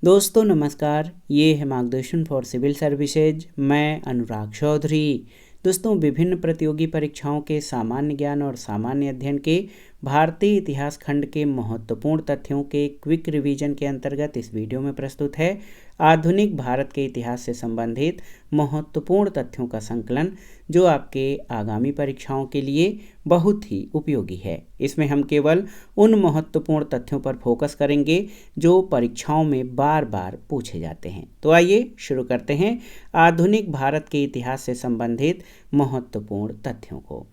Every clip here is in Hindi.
दोस्तों नमस्कार, ये है मार्गदर्शन फॉर सिविल सर्विसेज। मैं अनुराग चौधरी। दोस्तों, विभिन्न प्रतियोगी परीक्षाओं के सामान्य ज्ञान और सामान्य अध्ययन के भारतीय इतिहास खंड के महत्वपूर्ण तथ्यों के क्विक रिवीजन के अंतर्गत इस वीडियो में प्रस्तुत है आधुनिक भारत के इतिहास से संबंधित महत्वपूर्ण तथ्यों का संकलन, जो आपके आगामी परीक्षाओं के लिए बहुत ही उपयोगी है। इसमें हम केवल उन महत्वपूर्ण तथ्यों पर फोकस करेंगे जो परीक्षाओं में बार बार पूछे जाते हैं। तो आइए शुरू करते हैं आधुनिक भारत के इतिहास से संबंधित महत्वपूर्ण तथ्यों को।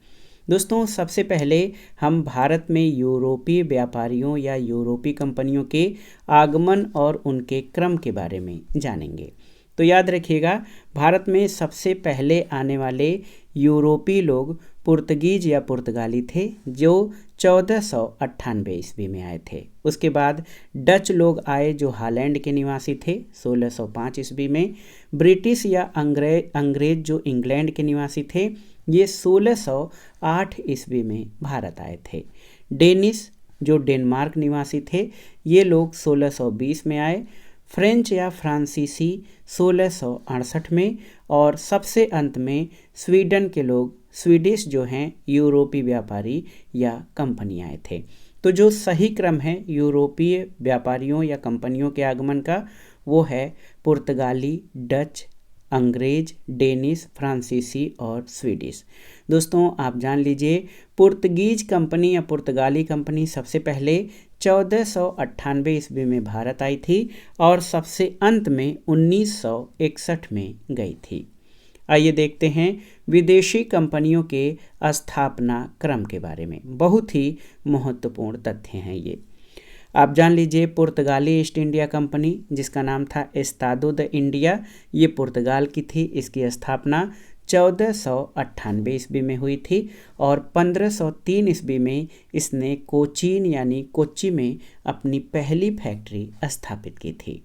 दोस्तों, सबसे पहले हम भारत में यूरोपीय व्यापारियों या यूरोपीय कंपनियों के आगमन और उनके क्रम के बारे में जानेंगे। तो याद रखिएगा, भारत में सबसे पहले आने वाले यूरोपीय लोग पुर्तगीज या पुर्तगाली थे, जो 1498 ईस्वी में आए थे। उसके बाद डच लोग आए, जो हॉलैंड के निवासी थे, 1605 ईस्वी में। ब्रिटिश या अंग्रेज जो इंग्लैंड के निवासी थे, ये 1608 ईस्वी में भारत आए थे। डेनिश जो डेनमार्क निवासी थे, ये लोग 1620 में आए। फ्रेंच या फ्रांसीसी 1668 में। और सबसे अंत में स्वीडन के लोग, स्वीडिश जो हैं यूरोपीय व्यापारी या कंपनी आए थे। तो जो सही क्रम है यूरोपीय व्यापारियों या कंपनियों के आगमन का, वो है पुर्तगाली, डच, अंग्रेज, डेनिश, फ्रांसीसी और स्वीडिश। दोस्तों, आप जान लीजिए, पुर्तगीज कंपनी या पुर्तगाली कंपनी सबसे पहले 1498 ईस्वी में भारत आई थी और सबसे अंत में 1961 में गई थी। आइए देखते हैं विदेशी कंपनियों के स्थापना क्रम के बारे में। बहुत ही महत्वपूर्ण तथ्य हैं ये। आप जान लीजिए, पुर्तगाली ईस्ट इंडिया कंपनी, जिसका नाम था एस्तादो द इंडिया, ये पुर्तगाल की थी। इसकी स्थापना 1498 ईस्वी में हुई थी और 1503 ईस्वी में इसने कोचीन यानी कोच्चि में अपनी पहली फैक्ट्री स्थापित की थी।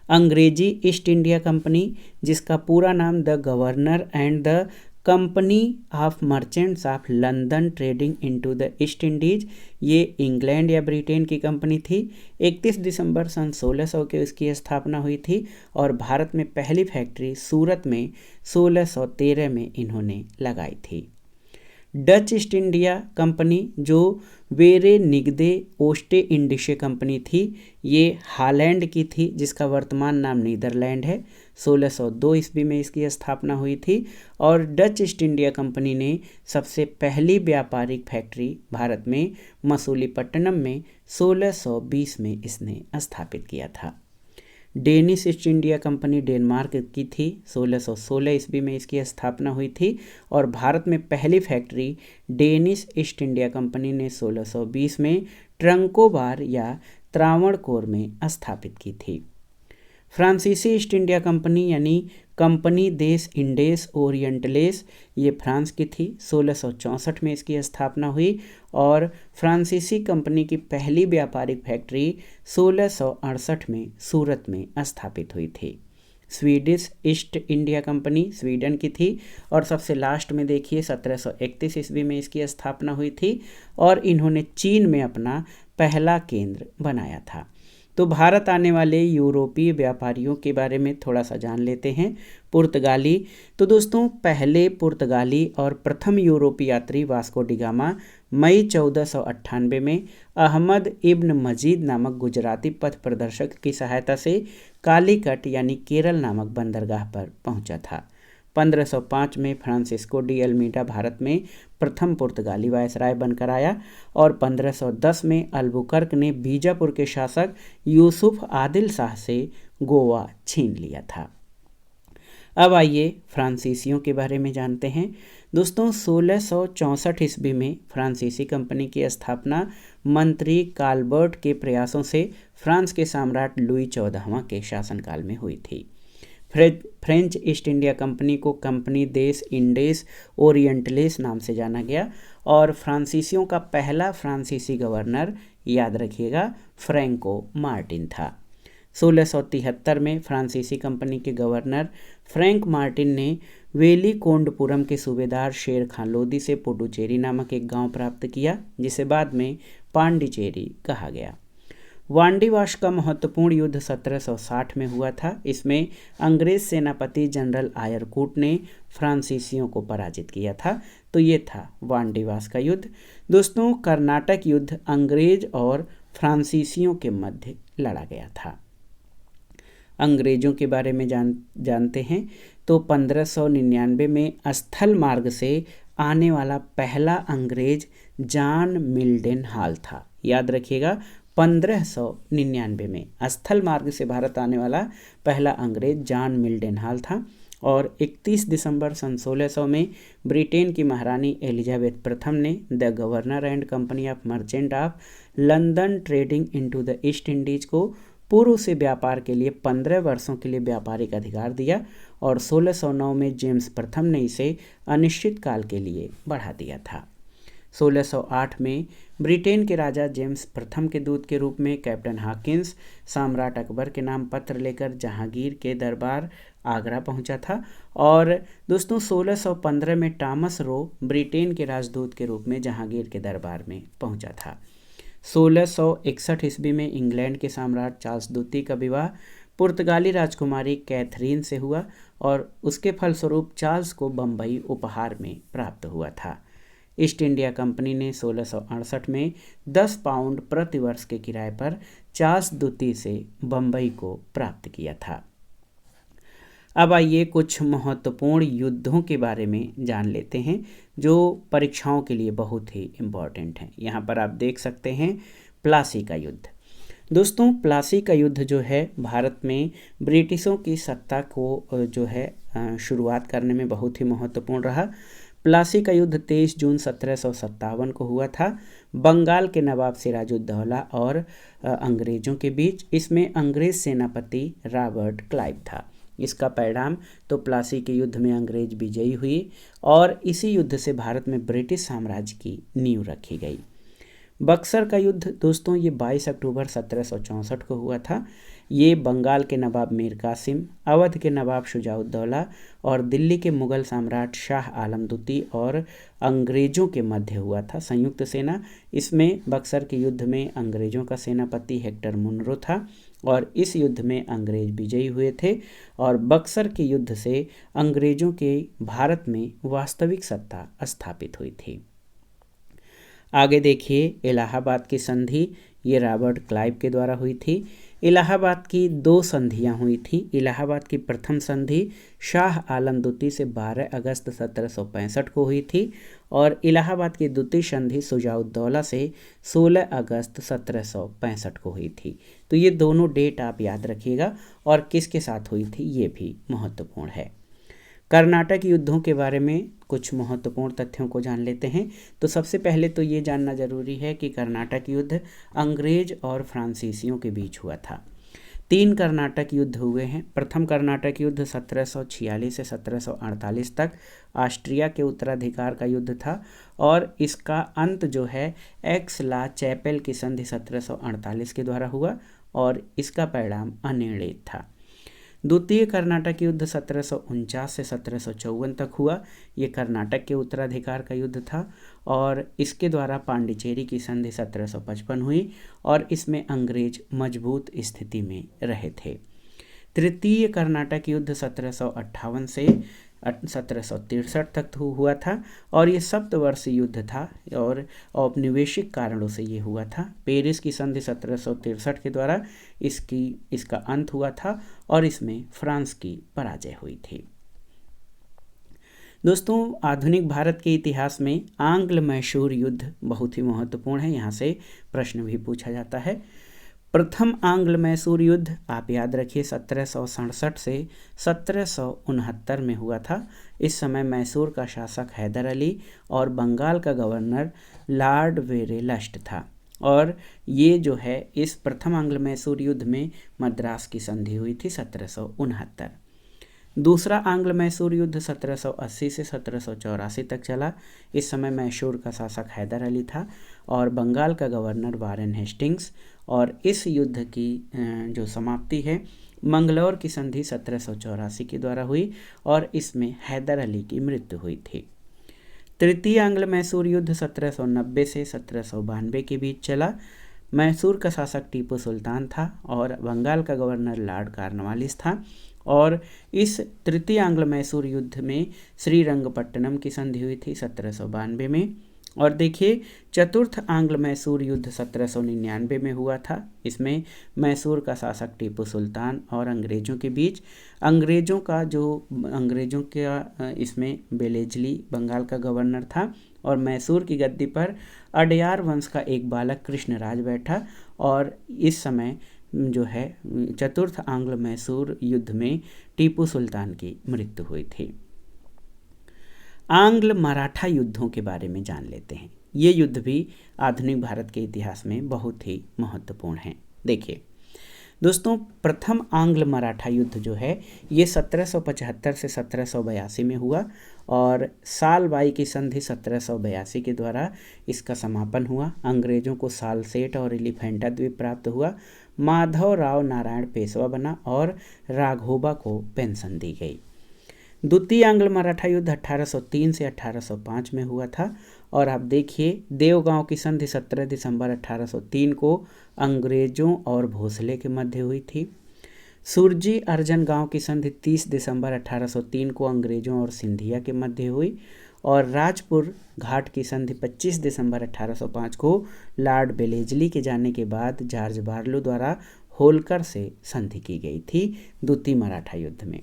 अंग्रेजी ईस्ट इंडिया कंपनी, जिसका पूरा नाम the governor and the company of merchants of London trading into the east Indies, ये इंग्लैंड या ब्रिटेन की कंपनी थी। 31 दिसंबर सन 1600 के इसकी स्थापना हुई थी और भारत में पहली फैक्ट्री सूरत में 1613 में इन्होंने लगाई थी। डच ईस्ट इंडिया कंपनी, जो वेरेनिगदे ओस्टे इंडिशे कंपनी थी, ये हॉलैंड की थी, जिसका वर्तमान नाम नीदरलैंड है। 1602 ईस्वी में इसकी स्थापना हुई थी और डच ईस्ट इंडिया कंपनी ने सबसे पहली व्यापारिक फैक्ट्री भारत में मसूलीपट्टनम में 1620 में इसने स्थापित किया था। Danish east India company Denmark की थी। 1616 ईस्वी में इसकी स्थापना हुई थी और भारत में पहली factory Danish east India company ने 1620 में ट्रंकोबार या त्रावणकोर में स्थापित की थी। फ्रांसीसी ईस्ट इंडिया कंपनी यानी कंपनी देश इंडेस ओरिएंटलेस, ये फ्रांस की थी। 1664 में इसकी स्थापना हुई और फ्रांसीसी कंपनी की पहली व्यापारिक फैक्ट्री 1668 में सूरत में स्थापित हुई थी। Swedish east India company Sweden की थी और सबसे लास्ट में देखिए 1731 ईस्वी में इसकी स्थापना हुई थी और इन्होंने चीन में अपना पहला केंद्र बनाया था। तो भारत आने वाले यूरोपीय व्यापारियों के बारे में थोड़ा सा जान लेते हैं। पुर्तगाली, तो दोस्तों पहले पुर्तगाली और प्रथम यूरोपीय यात्री वास्को डी गामा मई 1498 में अहमद इब्न मजीद नामक गुजराती पथ प्रदर्शक की सहायता से कालीकट यानी केरल नामक बंदरगाह पर पहुंचा था। 1505 में फ्रांसिस्को डी अल्मीडा भारत में प्रथम पुर्तगाली वायसराय बनकर आया और 1510 में अल्बुकर्क ने बीजापुर के शासक यूसुफ आदिल शाह से गोवा छीन लिया था। अब आइए फ्रांसीसियों के बारे में जानते हैं। दोस्तों, 1664 ईस्वी में फ्रांसीसी कंपनी की स्थापना मंत्री काल्बर्ट के प्रयासों से फ्रांस के सम्राट लुई 14वां के शासनकाल में हुई थी। फ्रेंच ईस्ट इंडिया कंपनी को कंपनी देश इंडेस ओरिएंटलेस नाम से जाना गया और फ्रांसीसियों का पहला फ्रांसीसी गवर्नर, याद रखिएगा, फ्रैंको मार्टिन था। 1673 में फ्रांसीसी कंपनी के गवर्नर फ्रैंक मार्टिन ने वेलिकोंडपुरम के सूबेदार शेर खान लोदी से पुडुचेरी नामक एक गांव प्राप्त किया, जिसे बाद में पांडिचेरी कहा गया। वांडीवाश का महत्वपूर्ण युद्ध 1760 में हुआ था। इसमें अंग्रेज सेनापति जनरल आयरकूट ने फ्रांसीसियों को पराजित किया था। तो ये था वांडीवाश का युद्ध। दोस्तों, कर्नाटक युद्ध अंग्रेज और फ्रांसीसियों के मध्य लड़ा गया था। अंग्रेजों के बारे में जानते हैं तो 1599 में स्थल मार्ग से आने वाला पहला अंग्रेज जॉन मिल्डन हॉल था। याद रखिएगा, 1599 में स्थल मार्ग से भारत आने वाला पहला अंग्रेज जॉन मिल्डन हॉल था। और 31 दिसंबर सन 1600 में ब्रिटेन की महारानी एलिजाबेथ प्रथम ने the governor and company of merchant of London trading into the east Indies को पूर्व से व्यापार के लिए 15 वर्षों के लिए व्यापारिक अधिकार दिया और 1609 में जेम्स प्रथम ने इसे अनिश्चित काल के लिए बढ़ा दिया था। 1608 में ब्रिटेन के राजा जेम्स प्रथम के दूत के रूप में कैप्टन हॉकिंस सम्राट अकबर के नाम पत्र लेकर जहांगीर के दरबार आगरा पहुंचा था। और दोस्तों, 1615 में टॉमस रो ब्रिटेन के राजदूत के रूप में जहांगीर के दरबार में पहुंचा था। 1661 ईस्वी में इंग्लैंड के सम्राट चार्ल्स द्वितीय का विवाह पुर्तगाली राजकुमारी कैथरीन से हुआ और उसके फलस्वरूप चार्ल्स को बम्बई उपहार में प्राप्त हुआ था। ईस्ट इंडिया कंपनी ने 1668 में 10 पाउंड प्रति वर्ष के किराए पर चार्ल्स द्वितीय से बम्बई को प्राप्त किया था। अब आइए कुछ महत्वपूर्ण युद्धों के बारे में जान लेते हैं जो परीक्षाओं के लिए बहुत ही इम्पॉर्टेंट हैं। यहाँ पर आप देख सकते हैं प्लासी का युद्ध। दोस्तों, प्लासी का युद्ध जो है भारत में ब्रिटिशों की सत्ता को जो है शुरुआत करने में बहुत ही महत्वपूर्ण रहा। प्लासी का युद्ध 23 जून 1757 को हुआ था बंगाल के नवाब सिराजुद्दौला और अंग्रेजों के बीच। इसमें अंग्रेज सेनापति रॉबर्ट क्लाइव था। इसका परिणाम तो प्लासी के युद्ध में अंग्रेज विजयी हुए और इसी युद्ध से भारत में ब्रिटिश साम्राज्य की नींव रखी गई। बक्सर का युद्ध दोस्तों ये 22 अक्टूबर 1764 को हुआ था। ये बंगाल के नवाब मीर कासिम, अवध के नवाब शुजाउद्दौला और दिल्ली के मुगल सम्राट शाह आलम द्वितीय और अंग्रेजों के मध्य हुआ था संयुक्त सेना। इसमें बक्सर के युद्ध में अंग्रेजों का सेनापति हेक्टर मुनरो था और इस युद्ध में अंग्रेज विजयी हुए थे और बक्सर के युद्ध से अंग्रेजों के भारत में वास्तविक सत्ता स्थापित हुई थी। आगे देखिए इलाहाबाद की संधि, ये रॉबर्ट क्लाइव के द्वारा हुई थी। इलाहाबाद की 2 संधियां हुई थी। इलाहाबाद की प्रथम संधि शाह आलम द्वितीय से 12 अगस्त 1765 को हुई थी और इलाहाबाद की द्वितीय संधि शुजाउद्दौला से 16 अगस्त 1765 को हुई थी। तो ये दोनों डेट आप याद रखिएगा और किसके साथ हुई थी ये भी महत्वपूर्ण है। कर्नाटक युद्धों के बारे में कुछ महत्वपूर्ण तथ्यों को जान लेते हैं। तो सबसे पहले तो ये जानना जरूरी है कि कर्नाटक युद्ध अंग्रेज और फ्रांसीसियों के बीच हुआ था। 3 कर्नाटक युद्ध हुए हैं। प्रथम कर्नाटक युद्ध 1746 से 1748 तक ऑस्ट्रिया के उत्तराधिकार का युद्ध था और इसका अंत जो है एक्स ला चैपेल की संधि 1748 के द्वारा हुआ और इसका परिणाम अनिर्णित था। द्वितीय कर्नाटक युद्ध 1749 से 1754 तक हुआ। ये कर्नाटक के उत्तराधिकार का युद्ध था और इसके द्वारा पांडिचेरी की संधि 1755 हुई और इसमें अंग्रेज मजबूत स्थिति में रहे थे। तृतीय कर्नाटक युद्ध 1758 से 1763 तक हुआ था और ये सप्तवर्षीय युद्ध था और औपनिवेशिक कारणों से ये हुआ था। पेरिस की संधि 1763 के द्वारा इसका अंत हुआ था और इसमें फ्रांस की पराजय हुई थी। दोस्तों, आधुनिक भारत के इतिहास में आंग्ल मैसूर युद्ध बहुत ही महत्वपूर्ण है। यहाँ से प्रश्न भी पूछा जाता है। प्रथम आंग्ल मैसूर युद्ध आप याद रखिए 1767 से 1769 में हुआ था। इस समय मैसूर का शासक हैदर अली और बंगाल का गवर्नर लॉर्ड वेरेलस्ट था और ये जो है इस प्रथम आंग्ल मैसूर युद्ध में मद्रास की संधि हुई थी 1769। दूसरा आंग्ल मैसूर युद्ध 1780 से 1784 तक चला। इस समय मैसूर का शासक हैदर अली था और बंगाल का गवर्नर वारेन हेस्टिंग्स और इस युद्ध की जो समाप्ति है मंगलौर की संधि 1784 के द्वारा हुई और इसमें हैदर अली की मृत्यु हुई थी। तृतीय आंग्ल मैसूर युद्ध 1790 से 1792 के बीच चला। मैसूर का शासक टीपू सुल्तान था और बंगाल का गवर्नर लॉर्ड कॉर्नवालिस था। और इस तृतीय आंग्ल मैसूर युद्ध में श्रीरंगपट्टनम की संधि हुई थी 1792 में। और देखिए, चतुर्थ आंग्ल मैसूर युद्ध 1799 में हुआ था। इसमें मैसूर का शासक टीपू सुल्तान और अंग्रेज़ों के बीच, अंग्रेज़ों का इसमें बेलेजली बंगाल का गवर्नर था और मैसूर की गद्दी पर अडयार वंश का एक बालक कृष्णराज बैठा। और इस समय जो है चतुर्थ आंग्ल मैसूर युद्ध में टीपू सुल्तान की मृत्यु हुई थी। आंग्ल मराठा युद्धों के बारे में जान लेते हैं। ये युद्ध भी आधुनिक भारत के इतिहास में बहुत ही महत्वपूर्ण हैं। देखिए दोस्तों, प्रथम आंग्ल मराठा युद्ध जो है ये 1775 से 1782 में हुआ और सालबाई की संधि 1782 के द्वारा इसका समापन हुआ। अंग्रेज़ों को सालसेट और एलिफेंटा द्वीप प्राप्त हुआ। माधव राव नारायण पेशवा बना और राघोबा को पेंशन दी गई। द्वितीय आंग्ल मराठा युद्ध 1803 से 1805 में हुआ था। और आप देखिए, देवगांव की संधि 17 दिसंबर 1803 को अंग्रेज़ों और भोसले के मध्य हुई थी। सुरजी अर्जन गांव की संधि 30 दिसंबर 1803 को अंग्रेज़ों और सिंधिया के मध्य हुई। और राजपुर घाट की संधि 25 दिसंबर 1805 को लॉर्ड बेलेजली के जाने के बाद जॉर्ज बार्लो द्वारा होलकर से संधि की गई थी द्वितीय मराठा युद्ध में।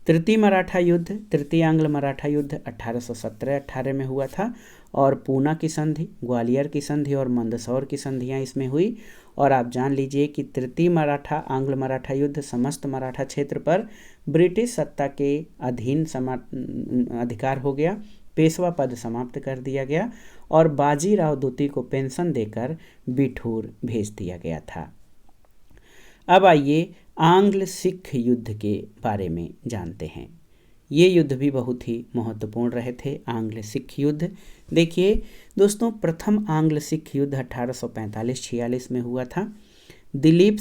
तृतीय आंग्ल मराठा युद्ध 1817-18 में हुआ था और पूना की संधि, ग्वालियर की संधि और मंदसौर की संधियां इसमें हुई। और आप जान लीजिए कि तृतीय आंग्ल मराठा युद्ध समस्त मराठा क्षेत्र पर ब्रिटिश सत्ता के अधीन अधिकार हो गया। पेशवा पद समाप्त कर दिया गया और बाजीराव द्वितीय को पेंशन देकर बिठूर भेज दिया गया था। अब आइए आंग्ल सिख युद्ध के बारे में जानते हैं। ये युद्ध भी बहुत ही महत्वपूर्ण रहे थे, आंग्ल सिख युद्ध। देखिए दोस्तों, प्रथम आंग्ल सिख युद्ध 1845-46 में हुआ था। दिलीप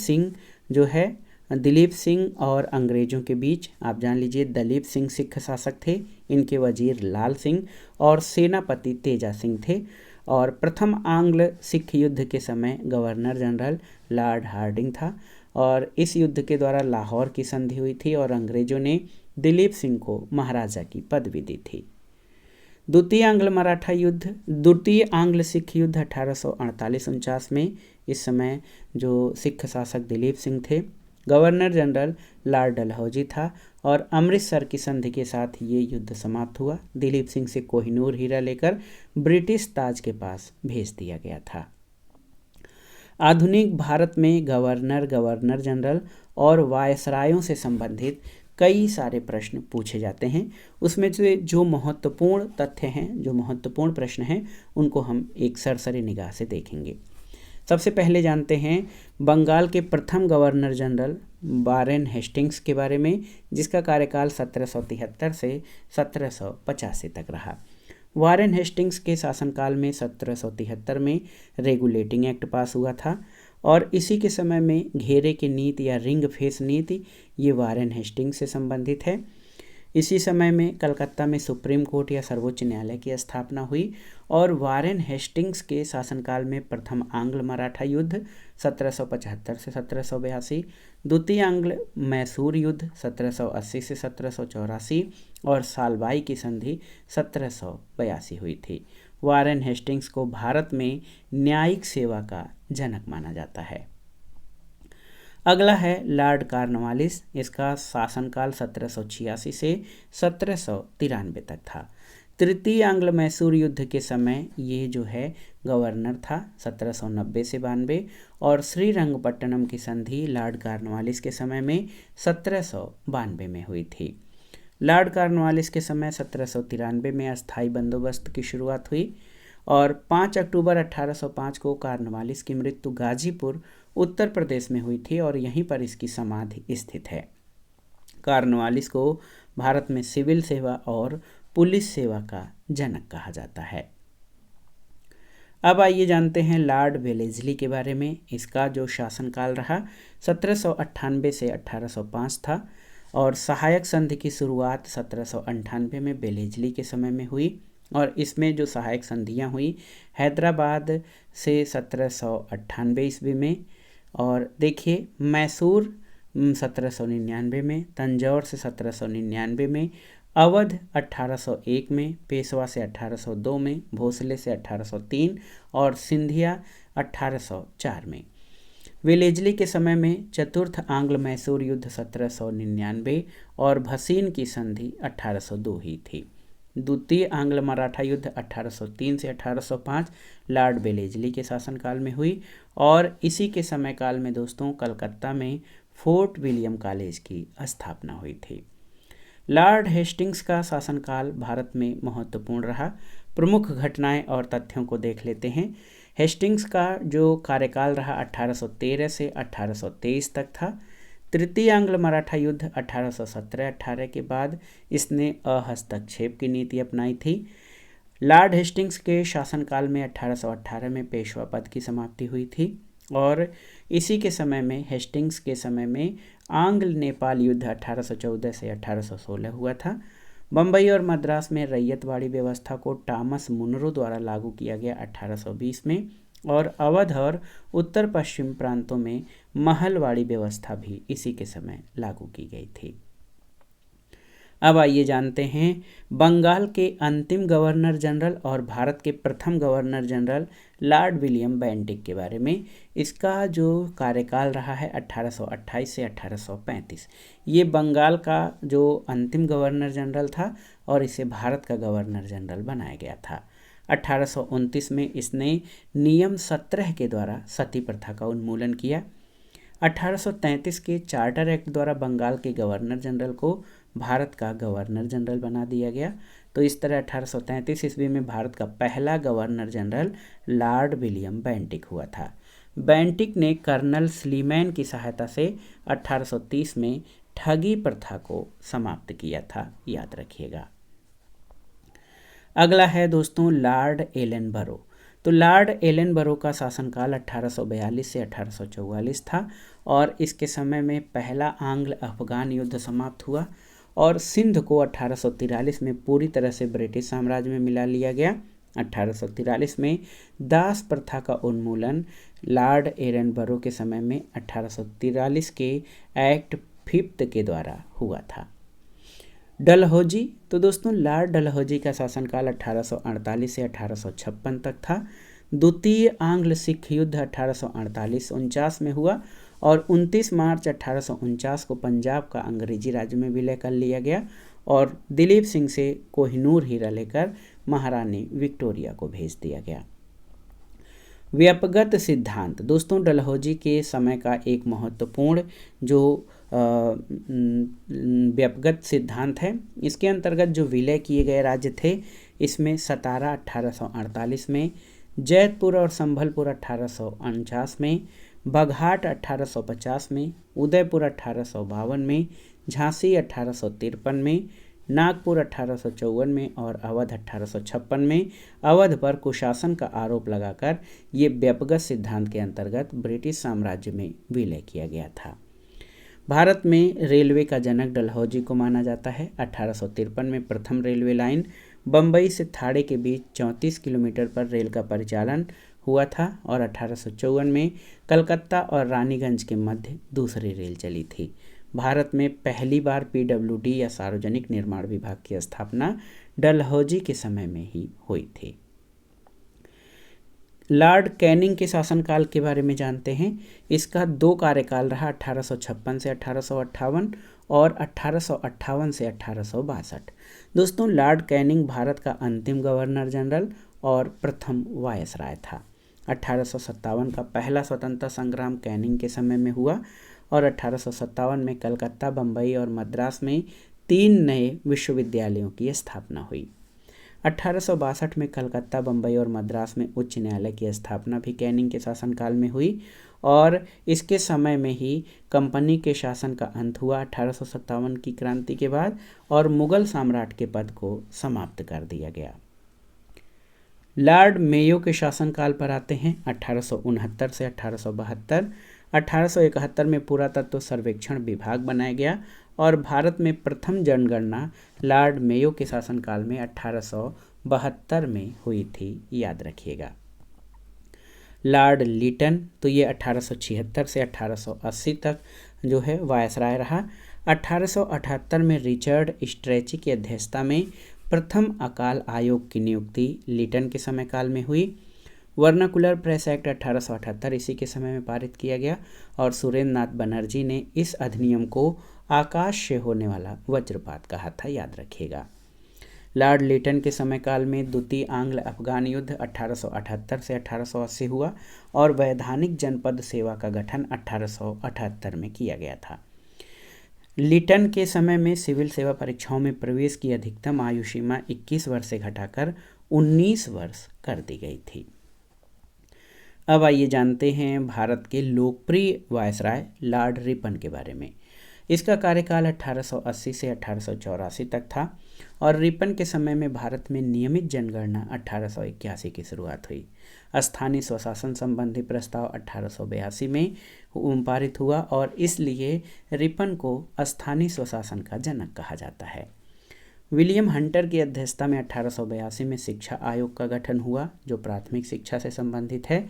सिंह और अंग्रेज़ों के बीच। आप जान लीजिए, दलीप सिंह सिख शासक थे, इनके वजीर लाल सिंह और सेनापति तेजा सिंह थे। और प्रथम आंग्ल सिख युद्ध के समय गवर्नर जनरल लॉर्ड हार्डिंग था और इस युद्ध के द्वारा लाहौर की संधि हुई थी और अंग्रेज़ों ने दिलीप सिंह को महाराजा की पदवी दी थी। द्वितीय आंग्ल सिख युद्ध 1848-49 में, इस समय जो सिख शासक दिलीप सिंह थे, गवर्नर जनरल लॉर्ड डलहौजी था और अमृतसर की संधि के साथ ये युद्ध समाप्त हुआ। दिलीप सिंह से कोहिनूर हीरा लेकर ब्रिटिश ताज के पास भेज दिया गया था। आधुनिक भारत में गवर्नर जनरल और वायसरायों से संबंधित कई सारे प्रश्न पूछे जाते हैं। उसमें से जो महत्वपूर्ण तथ्य हैं, जो महत्वपूर्ण प्रश्न हैं, उनको हम एक सरसरी निगाह से देखेंगे। सबसे पहले जानते हैं बंगाल के प्रथम गवर्नर जनरल वारेन हेस्टिंग्स के बारे में, जिसका कार्यकाल 1773 से 1785 तक रहा। वारेन हेस्टिंग्स के शासनकाल में 1773 में रेगुलेटिंग एक्ट पास हुआ था और इसी के समय में घेरे की नीति या रिंग फेस नीति, ये वारेन हेस्टिंग्स से संबंधित है। इसी समय में कलकत्ता में सुप्रीम कोर्ट या सर्वोच्च न्यायालय की स्थापना हुई और वारेन हेस्टिंग्स के शासनकाल में प्रथम आंग्ल मराठा युद्ध 1775 से 1782, द्वितीय आंग्ल मैसूर युद्ध 1780 से 1784 और सालबाई की संधि 1782 हुई थी। वारेन हेस्टिंग्स को भारत में न्यायिक सेवा का जनक माना जाता है। अगला है लॉर्ड कॉर्नवालिस। इसका शासनकाल 1786 से 1793 तक था। तृतीय आंग्ल मैसूर युद्ध के समय ये जो है गवर्नर था 1790 से 92 और श्रीरंगपट्टनम की संधि लॉर्ड कॉर्नवालिस के समय में 1792 में हुई थी। लॉर्ड कॉर्नवालिस के समय 1793 में अस्थायी बंदोबस्त की शुरुआत हुई और 5 अक्टूबर 1805 को कॉर्नवालिस की मृत्यु गाजीपुर उत्तर प्रदेश में हुई थी और यहीं पर इसकी समाधि स्थित है। कॉर्नवालिस को भारत में सिविल सेवा और पुलिस सेवा का जनक कहा जाता है। अब आइए जानते हैं लॉर्ड वेलेस्ली के बारे में। इसका जो शासनकाल रहा 1798 से 1805 था और सहायक संधि की शुरुआत 1798 में वेलेस्ली के समय में हुई और इसमें जो सहायक संधियां हुई, हैदराबाद से 1798 ईस्वी में, और देखिए मैसूर 1799 में, तंजौर से 1799 में, अवध 1801 में, पेशवा से 1802 में, भोसले से 1803 और सिंधिया 1804 में। वेलेजली के समय में चतुर्थ आंग्ल मैसूर युद्ध 1799 और भसीन की संधि 1802 ही थी। द्वितीय आंग्ल मराठा युद्ध 1803 से 1805 लॉर्ड वेलेजली के शासनकाल में हुई, और इसी के समय काल में दोस्तों कलकत्ता में फोर्ट विलियम कॉलेज की स्थापना हुई थी। लॉर्ड हेस्टिंग्स का शासनकाल भारत में महत्वपूर्ण रहा। प्रमुख घटनाएं और तथ्यों को देख लेते हैं। हेस्टिंग्स का जो कार्यकाल रहा 1813 से 1823 तक था। तृतीय आंग्ल मराठा युद्ध 1817-18 के बाद इसने अहस्तक्षेप की नीति अपनाई थी। लॉर्ड हेस्टिंग्स के शासनकाल में 1818 में पेशवा पद की समाप्ति हुई थी, और इसी के समय में हेस्टिंग्स के समय में आंग्ल नेपाल युद्ध 1814 से 1816 हुआ था। बम्बई और मद्रास में रैयतवाड़ी व्यवस्था को टॉमस मुनरो द्वारा लागू किया गया 1820 में, और अवध और उत्तर पश्चिम प्रांतों में महलवाड़ी व्यवस्था भी इसी के समय लागू की गई थी। अब आइए जानते हैं बंगाल के अंतिम गवर्नर जनरल और भारत के प्रथम governor general Lord William Bentinck के बारे में। इसका जो कार्यकाल रहा है 1828 से 1835। ये बंगाल का जो अंतिम गवर्नर जनरल था और इसे भारत का गवर्नर जनरल बनाया गया था। 1829 में इसने नियम 17 के द्वारा सती प्रथा का उन्मूलन किया। 1833 के चार्टर एक्ट द्वारा बंगाल के गवर्नर जनरल को भारत का गवर्नर जनरल बना दिया गया। तो इस तरह 1833 ईस्वी में भारत का पहला governor general Lord William Bentinck हुआ था। बेंटिक ने कर्नल स्लीमैन की सहायता से 1830 में ठगी प्रथा को समाप्त किया था, याद रखिएगा। अगला है दोस्तों लॉर्ड एलनबरो। तो लॉर्ड एलनबरो का शासनकाल 1842 से 1844 था, और इसके समय में पहला आंग्ल अफगान युद्ध समाप्त हुआ और सिंध को 1843 में पूरी तरह से ब्रिटिश साम्राज्य में मिला लिया गया। 1843 में दास प्रथा का उन्मूलन लॉर्ड एलनबरो के समय में 1843 के एक्ट 5 के द्वारा हुआ था। डलहौजी। तो दोस्तों लॉर्ड डलहौजी का शासनकाल 1848 से 1856 तक था। द्वितीय आंग्ल सिख युद्ध 1848-49 में हुआ, और 29 मार्च 1849 को पंजाब का अंग्रेजी राज्य में विलय कर लिया गया, और दिलीप सिंह से कोहिनूर हीरा लेकर महारानी विक्टोरिया को भेज दिया गया। व्यापगत सिद्धांत। दोस्तों डलहौजी के समय का एक महत्वपूर्ण जो व्यापगत सिद्धांत है, इसके अंतर्गत जो विलय किए गए राज्य थे इसमें सतारा 1848 में, जैतपुर और संभलपुर 1849 में, बघाट 1850 में, उदयपुर 1852 में, झांसी 1853 में, नागपुर 1854 में और अवध 1856 में अवध पर कुशासन का आरोप लगाकर ये व्यापगत सिद्धांत के अंतर्गत ब्रिटिश साम्राज्य में विलय किया गया था। भारत में रेलवे का जनक डलहौजी को माना जाता है। 1853 में प्रथम रेलवे लाइन बम्बई से थाड़े के बीच 34 किलोमीटर पर रेल का परिचालन हुआ था, और 1854 में कलकत्ता और रानीगंज के मध्य दूसरी रेल चली थी। भारत में पहली बार पीडब्ल्यूडी या सार्वजनिक निर्माण विभाग की स्थापना डलहौजी के समय में ही हुई थी। लॉर्ड कैनिंग के शासनकाल के बारे में जानते हैं। इसका 2 कार्यकाल रहा, 1856 से 1858 और 1858 से 1862। दोस्तों लॉर्ड कैनिंग भारत का अंतिम गवर्नर जनरल और प्रथम वायसराय था। 1857 का पहला स्वतंत्रता संग्राम कैनिंग के समय में हुआ, और 1857 में कलकत्ता, बम्बई और मद्रास में 3 नए विश्वविद्यालयों की स्थापना हुई। 1862 में कलकत्ता, बम्बई और मद्रास में उच्च न्यायालय की स्थापना भी कैनिंग के शासनकाल में हुई, और इसके समय में ही कंपनी के शासन का अंत हुआ 1857 की क्रांति के बाद, और मुगल सम्राट के पद को समाप्त कर दिया गया। लॉर्ड मेयो के शासनकाल पर आते हैं। 1869 से 1872। 1871 में पुरातत्व सर्वेक्षण विभाग बनाया गया, और भारत में प्रथम जनगणना लॉर्ड मेयो के शासनकाल में 1972 में हुई थी, याद रखिएगा। लॉर्ड लीटन, तो ये 1876 से 1880 तक जो है वायसराय रहा। 1878 में रिचर्ड स्ट्रेची की अध्यक्षता में प्रथम अकाल आयोग की नियुक्ति लीटन के समय काल में हुई। वर्नाकुलर प्रेस एक्ट 1878 इसी के समय में पारित किया गया और सुरेंद्र नाथ बनर्जी ने इस अधिनियम को आकाश से होने वाला वज्रपात कहा था, याद रखिएगा। लॉर्ड लीटन के समय काल में द्वितीय आंग्ल अफगान युद्ध 1878 से 1880 हुआ और वैधानिक जनपद सेवा का गठन 1878 में किया गया था। लीटन के समय में सिविल सेवा परीक्षाओं में प्रवेश की अधिकतम आयु सीमा 21 वर्ष से घटाकर 19 वर्ष कर दी गई थी। अब आइए जानते हैं भारत के लोकप्रिय वायसराय लॉर्ड रिपन के बारे में। इसका कार्यकाल 1880 से 1884 तक था और रिपन के समय में भारत में नियमित जनगणना 1881 की शुरुआत हुई। स्थानीय स्वशासन संबंधी प्रस्ताव 1882 में पारित हुआ और इसलिए रिपन को स्थानीय स्वशासन का जनक कहा जाता है। विलियम हंटर की अध्यक्षता में 1882 में शिक्षा आयोग का गठन हुआ जो प्राथमिक शिक्षा से संबंधित है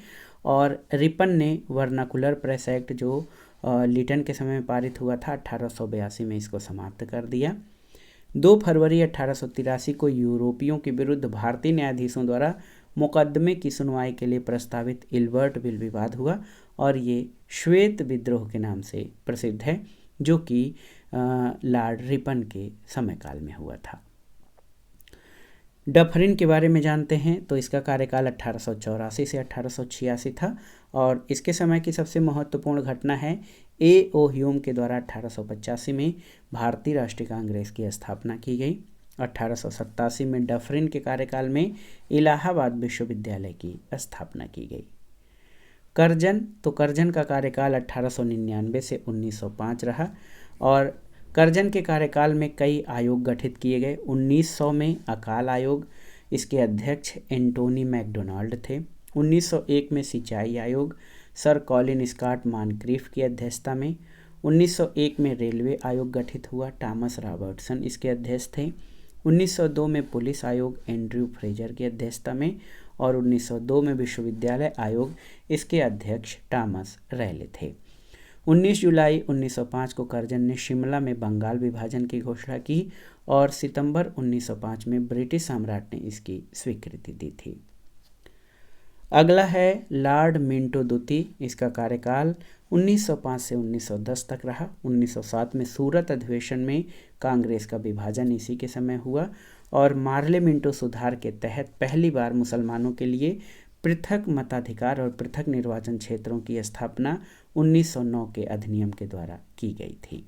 और रिपन ने वर्नाकुलर प्रेस एक्ट जो लीटन के समय में पारित हुआ था 1882 में इसको समाप्त कर दिया। 2 फरवरी 1883 को यूरोपियों के विरुद्ध भारतीय न्यायाधीशों द्वारा मुकदमे की सुनवाई के लिए प्रस्तावित इल्बर्ट बिल विवाद हुआ और ये श्वेत विद्रोह के नाम से प्रसिद्ध है जो कि लॉर्ड रिपन के समय काल में हुआ था। डफरिन के बारे में जानते हैं तो इसका कार्यकाल 1884 से 1886 था और इसके समय की सबसे महत्वपूर्ण घटना है A.O. ह्यूम के द्वारा 1885 में भारतीय राष्ट्रीय कांग्रेस की स्थापना की गई। 1887 में डफरिन के कार्यकाल में इलाहाबाद विश्वविद्यालय की स्थापना की गई। करजन, तो करजन का कार्यकाल 1899 से 1905 रहा और करजन के कार्यकाल में कई आयोग गठित किए गए। 1900 में अकाल आयोग, इसके अध्यक्ष एंटोनी मैकडोनाल्ड थे। 1901 में सिंचाई आयोग सर कॉलिन स्कॉट मानक्रीफ की अध्यक्षता में। 1901 में रेलवे आयोग गठित हुआ, टॉमस रॉबर्टसन इसके अध्यक्ष थे। 1902 में पुलिस आयोग एंड्रयू फ्रेजर की अध्यक्षता में और 1902 में विश्वविद्यालय आयोग, इसके अध्यक्ष टॉमस रैले थे। 19 जुलाई 1905 को करजन ने शिमला में बंगाल विभाजन की घोषणा की और सितंबर 1905 में ब्रिटिश सम्राट ने इसकी स्वीकृति दी थी। अगला है लॉर्ड मिंटो द्वितीय। इसका कार्यकाल 1905 से 1910 तक रहा। 1907 में सूरत अधिवेशन में कांग्रेस का विभाजन इसी के समय हुआ और मार्ले मिंटो सुधार के तहत पहली बार मुसलमानों के लिए पृथक मताधिकार और पृथक निर्वाचन क्षेत्रों की स्थापना 1909 के अधिनियम के द्वारा की गई थी।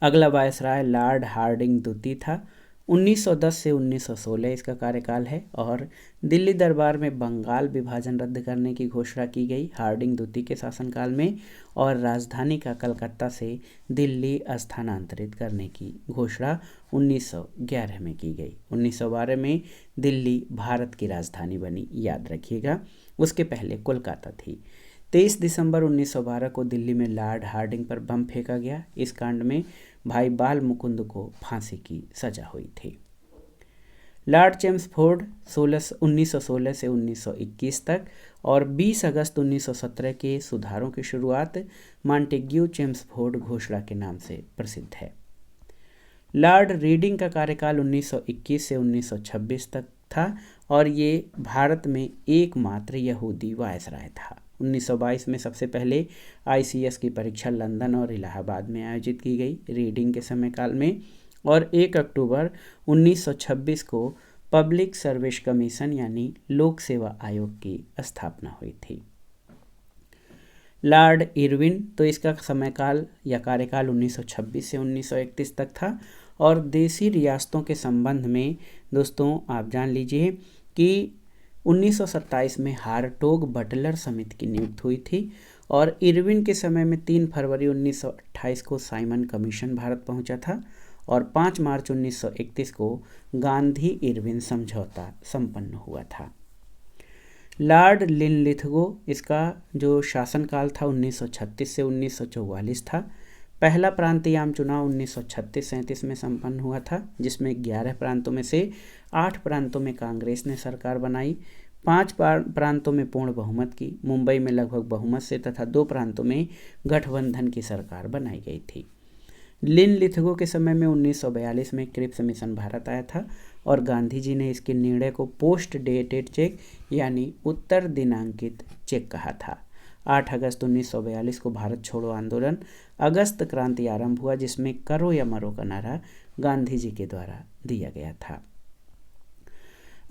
अगला वायसराय लॉर्ड हार्डिंग द्वितीय था। 1910 से 1916 इसका कार्यकाल है और दिल्ली दरबार में बंगाल विभाजन रद्द करने की घोषणा की गई हार्डिंग द्वितीय के शासनकाल में और राजधानी का कलकत्ता से दिल्ली स्थानांतरित करने की घोषणा 1911 में की गई। 1912 में दिल्ली भारत की राजधानी बनी, याद रखिएगा, उसके पहले कोलकाता थी। 23 दिसंबर 1912 को दिल्ली में लॉर्ड हार्डिंग पर बम फेंका गया। इस कांड में भाई बाल मुकुंद को फांसी की सजा हुई थी। लॉर्ड चेम्सफोर्ड 1916 से 1921 तक और 20 अगस्त 1917 के सुधारों की शुरुआत मॉन्टेग्यू चेम्सफोर्ड घोषणा के नाम से प्रसिद्ध है। लॉर्ड रीडिंग का कार्यकाल 1921 से 1926 तक था और ये भारत में एकमात्र यहूदी वायसराय था। 1922 में सबसे पहले ICS की परीक्षा लंदन और इलाहाबाद में आयोजित की गई रीडिंग के समय काल में और 1 अक्टूबर 1926 को पब्लिक सर्विस कमीशन यानी लोक सेवा आयोग की स्थापना हुई थी। लॉर्ड इरविन, तो इसका समयकाल या कार्यकाल 1926 से 1931 तक था और देसी रियासतों के संबंध में दोस्तों आप जान लीजिए कि 1927 में हार्टोग बटलर समिति की नियुक्ति हुई थी और इरविन के समय में 3 फरवरी 1928 को साइमन कमीशन भारत पहुंचा था और 5 मार्च 1931 को गांधी इरविन समझौता संपन्न हुआ था। लॉर्ड लिनलिथगो, इसका जो शासनकाल था 1936 से 1944 था। पहला प्रांतीय आम चुनाव 1936-37 में संपन्न हुआ था, जिसमें 11 प्रांतों में से 8 प्रांतों में कांग्रेस ने सरकार बनाई, 5 प्रांतों में पूर्ण बहुमत की, मुंबई में लगभग बहुमत से तथा 2 प्रांतों में गठबंधन की सरकार बनाई गई थी। लिन लिथगो के समय में 1942 में क्रिप्स मिशन भारत आया था और गांधी जी ने इसके निर्णय को पोस्ट डेटेड चेक यानी उत्तर दिनांकित चेक कहा था। 8 अगस्त 1942 को भारत छोड़ो आंदोलन अगस्त क्रांति आरंभ हुआ, जिसमें करो या मरो का नारा गांधी जी के द्वारा दिया गया था।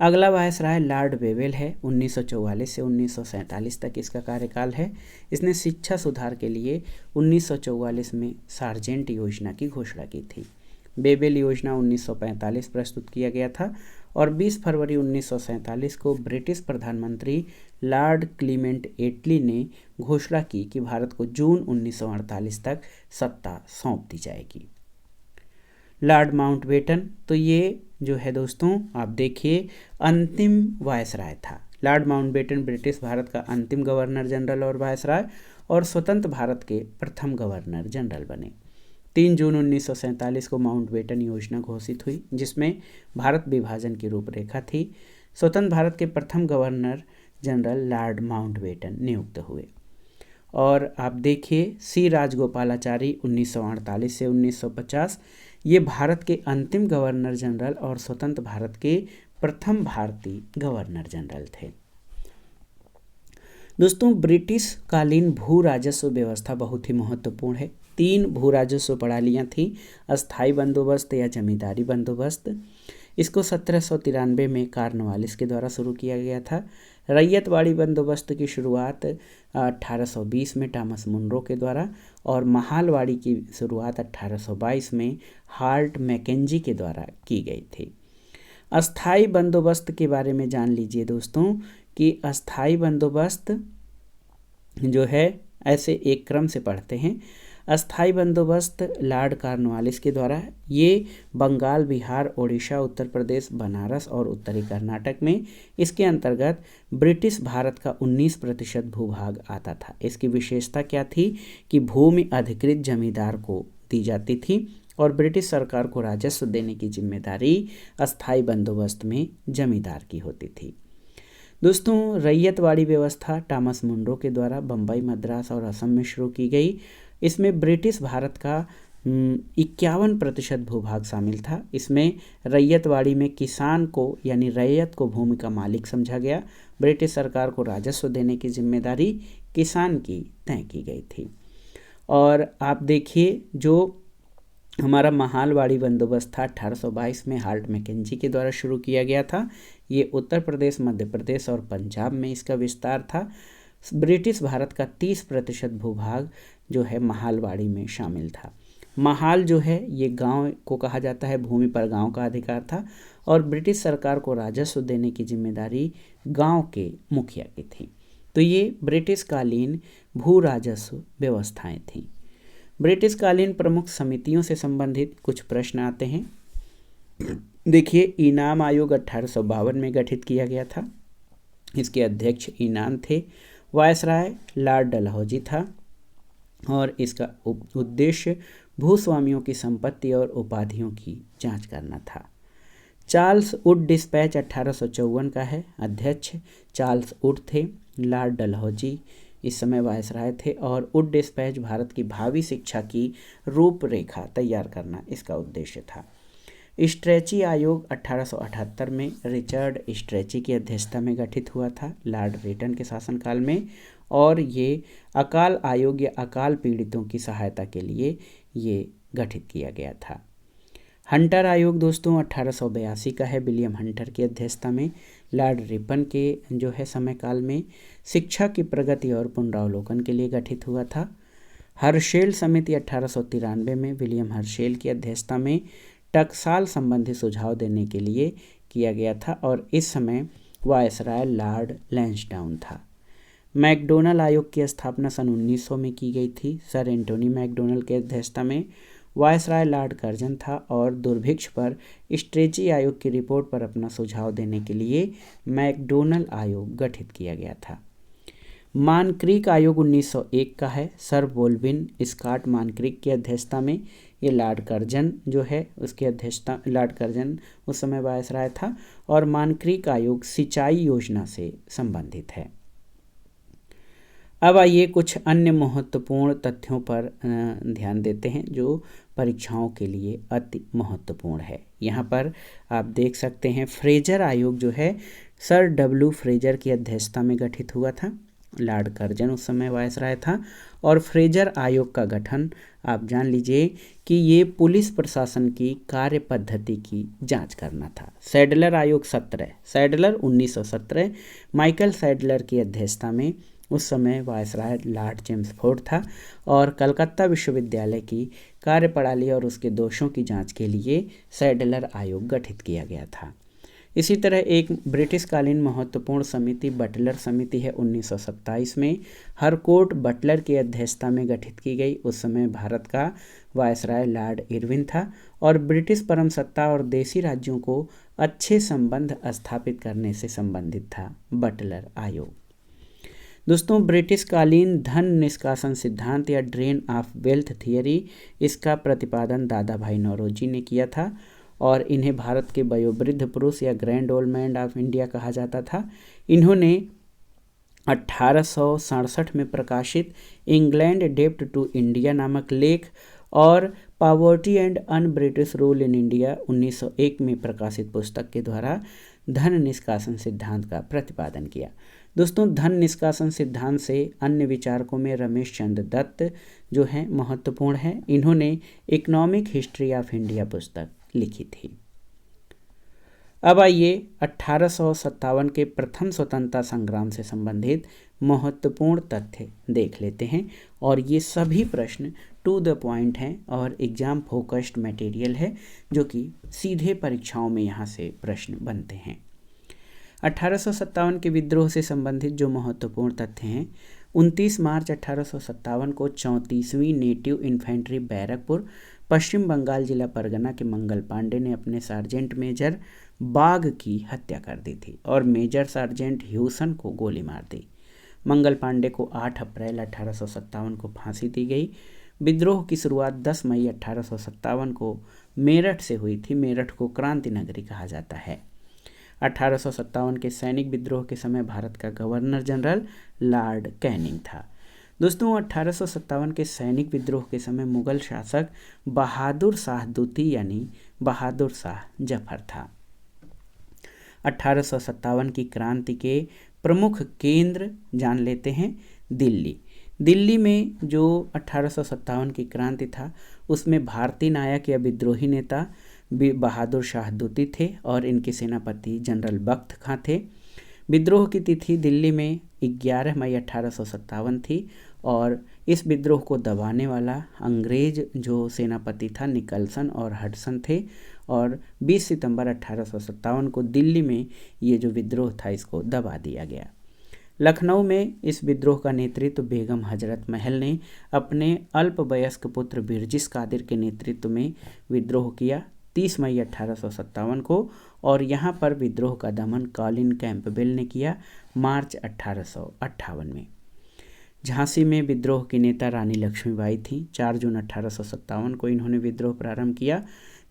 अगला वायसराय लॉर्ड वेवेल है। 1944 से 1947 तक इसका कार्यकाल है। इसने शिक्षा सुधार के लिए 1944 में सार्जेंट योजना की घोषणा की थी। वेवेल योजना 1945 प्रस्तुत किया गया था और 20 फरवरी 1947 को ब्रिटिश प्रधानमंत्री लॉर्ड क्लीमेंट एटली ने घोषणा की कि भारत को जून 1948 तक सत्ता सौंप दी जाएगी। लॉर्ड माउंटबेटन, तो ये जो है दोस्तों आप देखिए अंतिम वायसराय था। लॉर्ड माउंटबेटन ब्रिटिश भारत का अंतिम गवर्नर जनरल और वायसराय और स्वतंत्र भारत के प्रथम गवर्नर जनरल बने। 3 जून 1947 को माउंटबेटन योजना घोषित हुई, जिसमें भारत विभाजन की रूपरेखा थी। स्वतंत्र भारत के प्रथम गवर्नर जनरल लॉर्ड माउंटबेटन नियुक्त हुए। और आप देखिए सी राजगोपालाचारी 1948 से 1950 ये भारत के अंतिम गवर्नर जनरल और स्वतंत्र भारत के प्रथम भारतीय गवर्नर जनरल थे। दोस्तों ब्रिटिश कालीन भू राजस्व व्यवस्था बहुत ही महत्वपूर्ण है। 3 भू राजस्व प्रणालियाँ थीं, अस्थाई बंदोबस्त या जमींदारी बंदोबस्त। इसको 1793 में कॉर्नवालिस के द्वारा शुरू किया गया था। रैयतवाड़ी बंदोबस्त की शुरुआत 1820 में टॉमस मुनरो के द्वारा और महालवाड़ी की शुरुआत 1822 में हार्ट मैकेंजी के द्वारा की गई थी। अस्थाई बंदोबस्त के बारे में जान लीजिए दोस्तों कि अस्थाई बंदोबस्त जो है ऐसे एक क्रम से पढ़ते हैं। अस्थाई बंदोबस्त लॉर्ड कॉर्नवालिस के द्वारा ये बंगाल, बिहार, ओडिशा, उत्तर प्रदेश, बनारस और उत्तरी कर्नाटक में इसके अंतर्गत ब्रिटिश भारत का 19% भूभाग आता था। इसकी विशेषता क्या थी कि भूमि अधिकृत जमींदार को दी जाती थी और ब्रिटिश सरकार को राजस्व देने की जिम्मेदारी अस्थाई बंदोबस्त में जमींदार की होती थी। दोस्तों रैयतवाड़ी व्यवस्था टॉमस मुनरो के द्वारा बम्बई, मद्रास और असम में शुरू की गई। इसमें ब्रिटिश भारत का 51% भूभाग शामिल था। इसमें रैयतवाड़ी में किसान को यानी रैयत को भूमि का मालिक समझा गया। ब्रिटिश सरकार को राजस्व देने की जिम्मेदारी किसान की तय की गई थी। और आप देखिए जो हमारा महालवाड़ी बंदोबस्त था 1822 में हार्ट मैकेंजी के द्वारा शुरू किया गया था। ये उत्तर प्रदेश, मध्य प्रदेश और पंजाब में इसका विस्तार था। ब्रिटिश भारत का 30% भूभाग जो है महालवाड़ी में शामिल था। महाल जो है ये गांव को कहा जाता है, भूमि पर गांव का अधिकार था और ब्रिटिश सरकार को राजस्व देने की जिम्मेदारी गांव के मुखिया की थी। तो ये ब्रिटिश कालीन भू राजस्व व्यवस्थाएं थीं। ब्रिटिश कालीन प्रमुख समितियों से संबंधित कुछ प्रश्न आते हैं। देखिए इनाम आयोग 1852 में गठित किया गया था। इसके अध्यक्ष इनाम थे। वायसराय लॉर्ड डलहौजी था और इसका उद्देश्य भूस्वामियों की संपत्ति और उपाधियों की जांच करना था। चार्ल्स वुड डिस्पैच 1854 का है। अध्यक्ष चार्ल्स वुड थे। लॉर्ड डलहौजी इस समय वायसराय थे और वुड डिस्पैच भारत की भावी शिक्षा की रूपरेखा तैयार करना इसका उद्देश्य था। स्ट्रेची आयोग 1878 में रिचर्ड स्ट्रेची की अध्यक्षता में गठित हुआ था लॉर्ड रेटन के शासनकाल में और ये अकाल आयोग या अकाल पीड़ितों की सहायता के लिए ये गठित किया गया था। हंटर आयोग दोस्तों 1882 का है, विलियम हंटर की अध्यक्षता में लॉर्ड रिपन के जो है समयकाल में शिक्षा की प्रगति और पुनरावलोकन के लिए गठित हुआ था। हर्शेल समिति 1893 में विलियम हर्शेल की अध्यक्षता में टकसाल संबंधी सुझाव देने के लिए किया गया था और इस समय वायसराय लॉर्ड लैंसडाउन था। मैकडोनल आयोग की स्थापना सन 1900 में की गई थी। सर एंटोनी मैकडोनल की अध्यक्षता में वायसराय लॉर्ड कर्जन था और दुर्भिक्ष पर स्ट्रेची आयोग की रिपोर्ट पर अपना सुझाव देने के लिए मैकडोनल आयोग गठित किया गया था। मानक्रीक आयोग 1901 का है, सर बोल्विन स्कॉट मानक्रीक की अध्यक्षता में। ये लॉर्ड कर्जन जो है उसकी अध्यक्षता, लॉर्ड कर्जन उस समय वायसराय था। और मानक्रीक आयोग सिंचाई योजना से संबंधित है। अब आइए कुछ अन्य महत्वपूर्ण तथ्यों पर ध्यान देते हैं जो परीक्षाओं के लिए अति महत्वपूर्ण है। यहाँ पर आप देख सकते हैं फ्रेजर आयोग जो है सर डब्ल्यू फ्रेजर की अध्यक्षता में गठित हुआ था। लॉर्ड कर्जन उस समय वायसराय था। और फ्रेजर आयोग का गठन आप जान लीजिए कि ये पुलिस प्रशासन की कार्य पद्धति की जांच करना था। सैडलर आयोग 17, सैडलर 1917, माइकल सैडलर की अध्यक्षता में उस समय वायसराय लॉर्ड चेम्सफोर्ड था। और कलकत्ता विश्वविद्यालय की कार्यप्रणाली और उसके दोषों की जांच के लिए सैडलर आयोग गठित किया गया था। इसी तरह एक ब्रिटिशकालीन महत्वपूर्ण समिति बटलर समिति है 1927 में, हरकोर्ट बटलर की अध्यक्षता में गठित की गई। उस समय भारत का वायसराय लॉर्ड इरविन था और ब्रिटिश परम सत्ता और देशी राज्यों को अच्छे संबंध स्थापित करने से संबंधित था बटलर आयोग। दोस्तों, ब्रिटिशकालीन धन निष्कासन सिद्धांत या ड्रेन ऑफ वेल्थ थियरी, इसका प्रतिपादन दादा भाई नौरोजी ने किया था और इन्हें भारत के वयोवृद्ध पुरुष या grand old man of India कहा जाता था। इन्होंने 1867 में प्रकाशित इंग्लैंड डेप्ट टू इंडिया नामक लेख और poverty and un British rule in India 1901 में प्रकाशित पुस्तक के द्वारा धन निष्कासन सिद्धांत का प्रतिपादन किया। दोस्तों, धन निष्कासन सिद्धांत से अन्य विचारकों में रमेश चंद्र दत्त जो हैं महत्वपूर्ण हैं। इन्होंने इकोनॉमिक हिस्ट्री ऑफ इंडिया पुस्तक लिखी थी। अब आइए 1857 के प्रथम स्वतंत्रता संग्राम से संबंधित महत्वपूर्ण तथ्य देख लेते हैं और ये सभी प्रश्न टू द पॉइंट हैं और एग्जाम फोकस्ड मटेरियल है जो कि सीधे परीक्षाओं में यहाँ से प्रश्न बनते हैं। 1857 के विद्रोह से संबंधित जो महत्वपूर्ण तथ्य हैं, 29 मार्च 1857 को 34वीं नेटिव इन्फेंट्री बैरकपुर पश्चिम बंगाल जिला परगना के मंगल पांडे ने अपने सार्जेंट मेजर बाग की हत्या कर दी थी और मेजर सार्जेंट ह्यूसन को गोली मार दी। मंगल पांडे को 8 अप्रैल 1857 को फांसी दी गई। विद्रोह की शुरुआत 10 मई 1857 को मेरठ से हुई थी। मेरठ को क्रांति नगरी कहा जाता है। 1857 के सैनिक विद्रोह के समय भारत का गवर्नर जनरल लॉर्ड कैनिंग था। दोस्तों, 1857 के सैनिक विद्रोह के समय मुगल शासक बहादुर शाह दूती यानी बहादुर शाह जफर था। 1857 की क्रांति के प्रमुख केंद्र जान लेते हैं। दिल्ली में जो 1857 की क्रांति था उसमें भारतीय नायक या विद्रोही नेता बहादुर शाह दूती थे और इनके सेनापति जनरल बख्त खां थे। विद्रोह की तिथि दिल्ली में 11 मई 1857 थी और इस विद्रोह को दबाने वाला अंग्रेज जो सेनापति था निकलसन और हडसन थे और 20 सितंबर 1857 को दिल्ली में ये जो विद्रोह था इसको दबा दिया गया। लखनऊ में इस विद्रोह का नेतृत्व बेगम हजरत महल ने अपने अल्पवयस्क पुत्र बिरजिस कादिर के नेतृत्व में विद्रोह किया 30 मई 1857 को और यहाँ पर विद्रोह का दमन कॉलिन कैंपबेल ने किया मार्च 1858 में। झांसी में विद्रोह की नेता रानी लक्ष्मीबाई थी। 4 जून 1857 को इन्होंने विद्रोह प्रारंभ किया।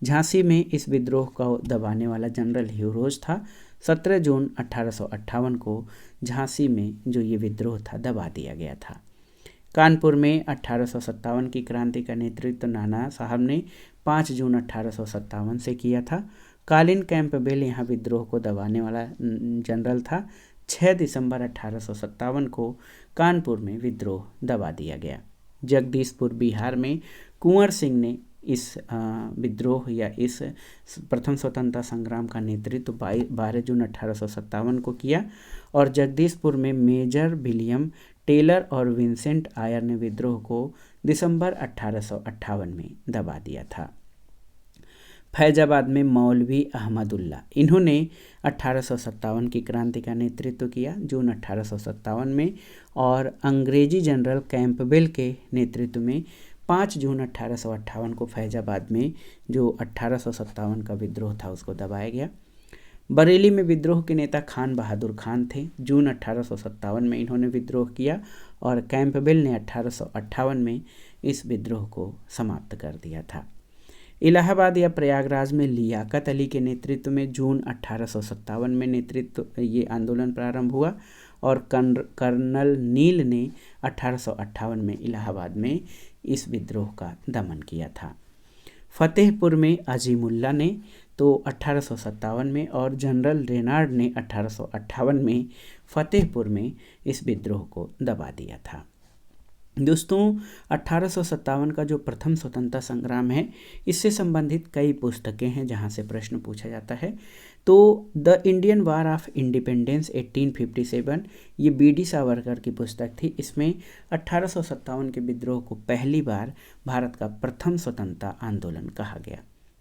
झांसी में इस विद्रोह को दबाने वाला जनरल ह्यूरोज था। 17 जून 1858 को झांसी में जो ये विद्रोह था दबा दिया गया था। कानपुर में 1857 की क्रांति का नेतृत्व नाना साहब ने 5 जून 1857 से किया था। कॉलिन कैंपबेल यहाँ विद्रोह को दबाने वाला जनरल था। 6 दिसंबर 1857 को कानपुर में विद्रोह दबा दिया गया। जगदीशपुर बिहार में कुंवर सिंह ने इस विद्रोह या इस प्रथम स्वतंत्रता संग्राम का नेतृत्व 12 जून 1857 को किया और जगदीशपुर में मेजर विलियम टेलर और विंसेंट आयर ने विद्रोह को दिसंबर 1858 में दबा दिया था। फैजाबाद में मौलवी अहमदुल्ला, इन्होंने 1857 की क्रांति का नेतृत्व किया जून 1857 में और अंग्रेजी जनरल कैंपबेल के नेतृत्व में 5 जून 1858 को फैजाबाद में जो 1857 का विद्रोह था उसको दबाया गया। बरेली में विद्रोह के नेता खान बहादुर खान थे। जून 1857 में इन्होंने विद्रोह किया और कैंपबेल ने 1858 में इस विद्रोह को समाप्त कर दिया था। इलाहाबाद या प्रयागराज में लियाकत अली के नेतृत्व में जून 1857 में ये आंदोलन प्रारंभ हुआ और कर्नल नील ने 1858 में इलाहाबाद में इस विद्रोह का दमन किया था। फतेहपुर में अजीमुल्ला ने तो 1857 में और जनरल रेनार्ड ने 1858 में फतेहपुर में इस विद्रोह को दबा दिया था। दोस्तों 1857 का जो प्रथम स्वतंत्रता संग्राम है, इससे संबंधित कई पुस्तकें हैं जहां से प्रश्न पूछा जाता है। तो the Indian war of independence 1857 ये बी.डी. सावरकर की पुस्तक थी। इसमें 1857 के विद्रोह को पहली बार भारत का प्रथम स्वतंत्रता आंदोलन कहा गया।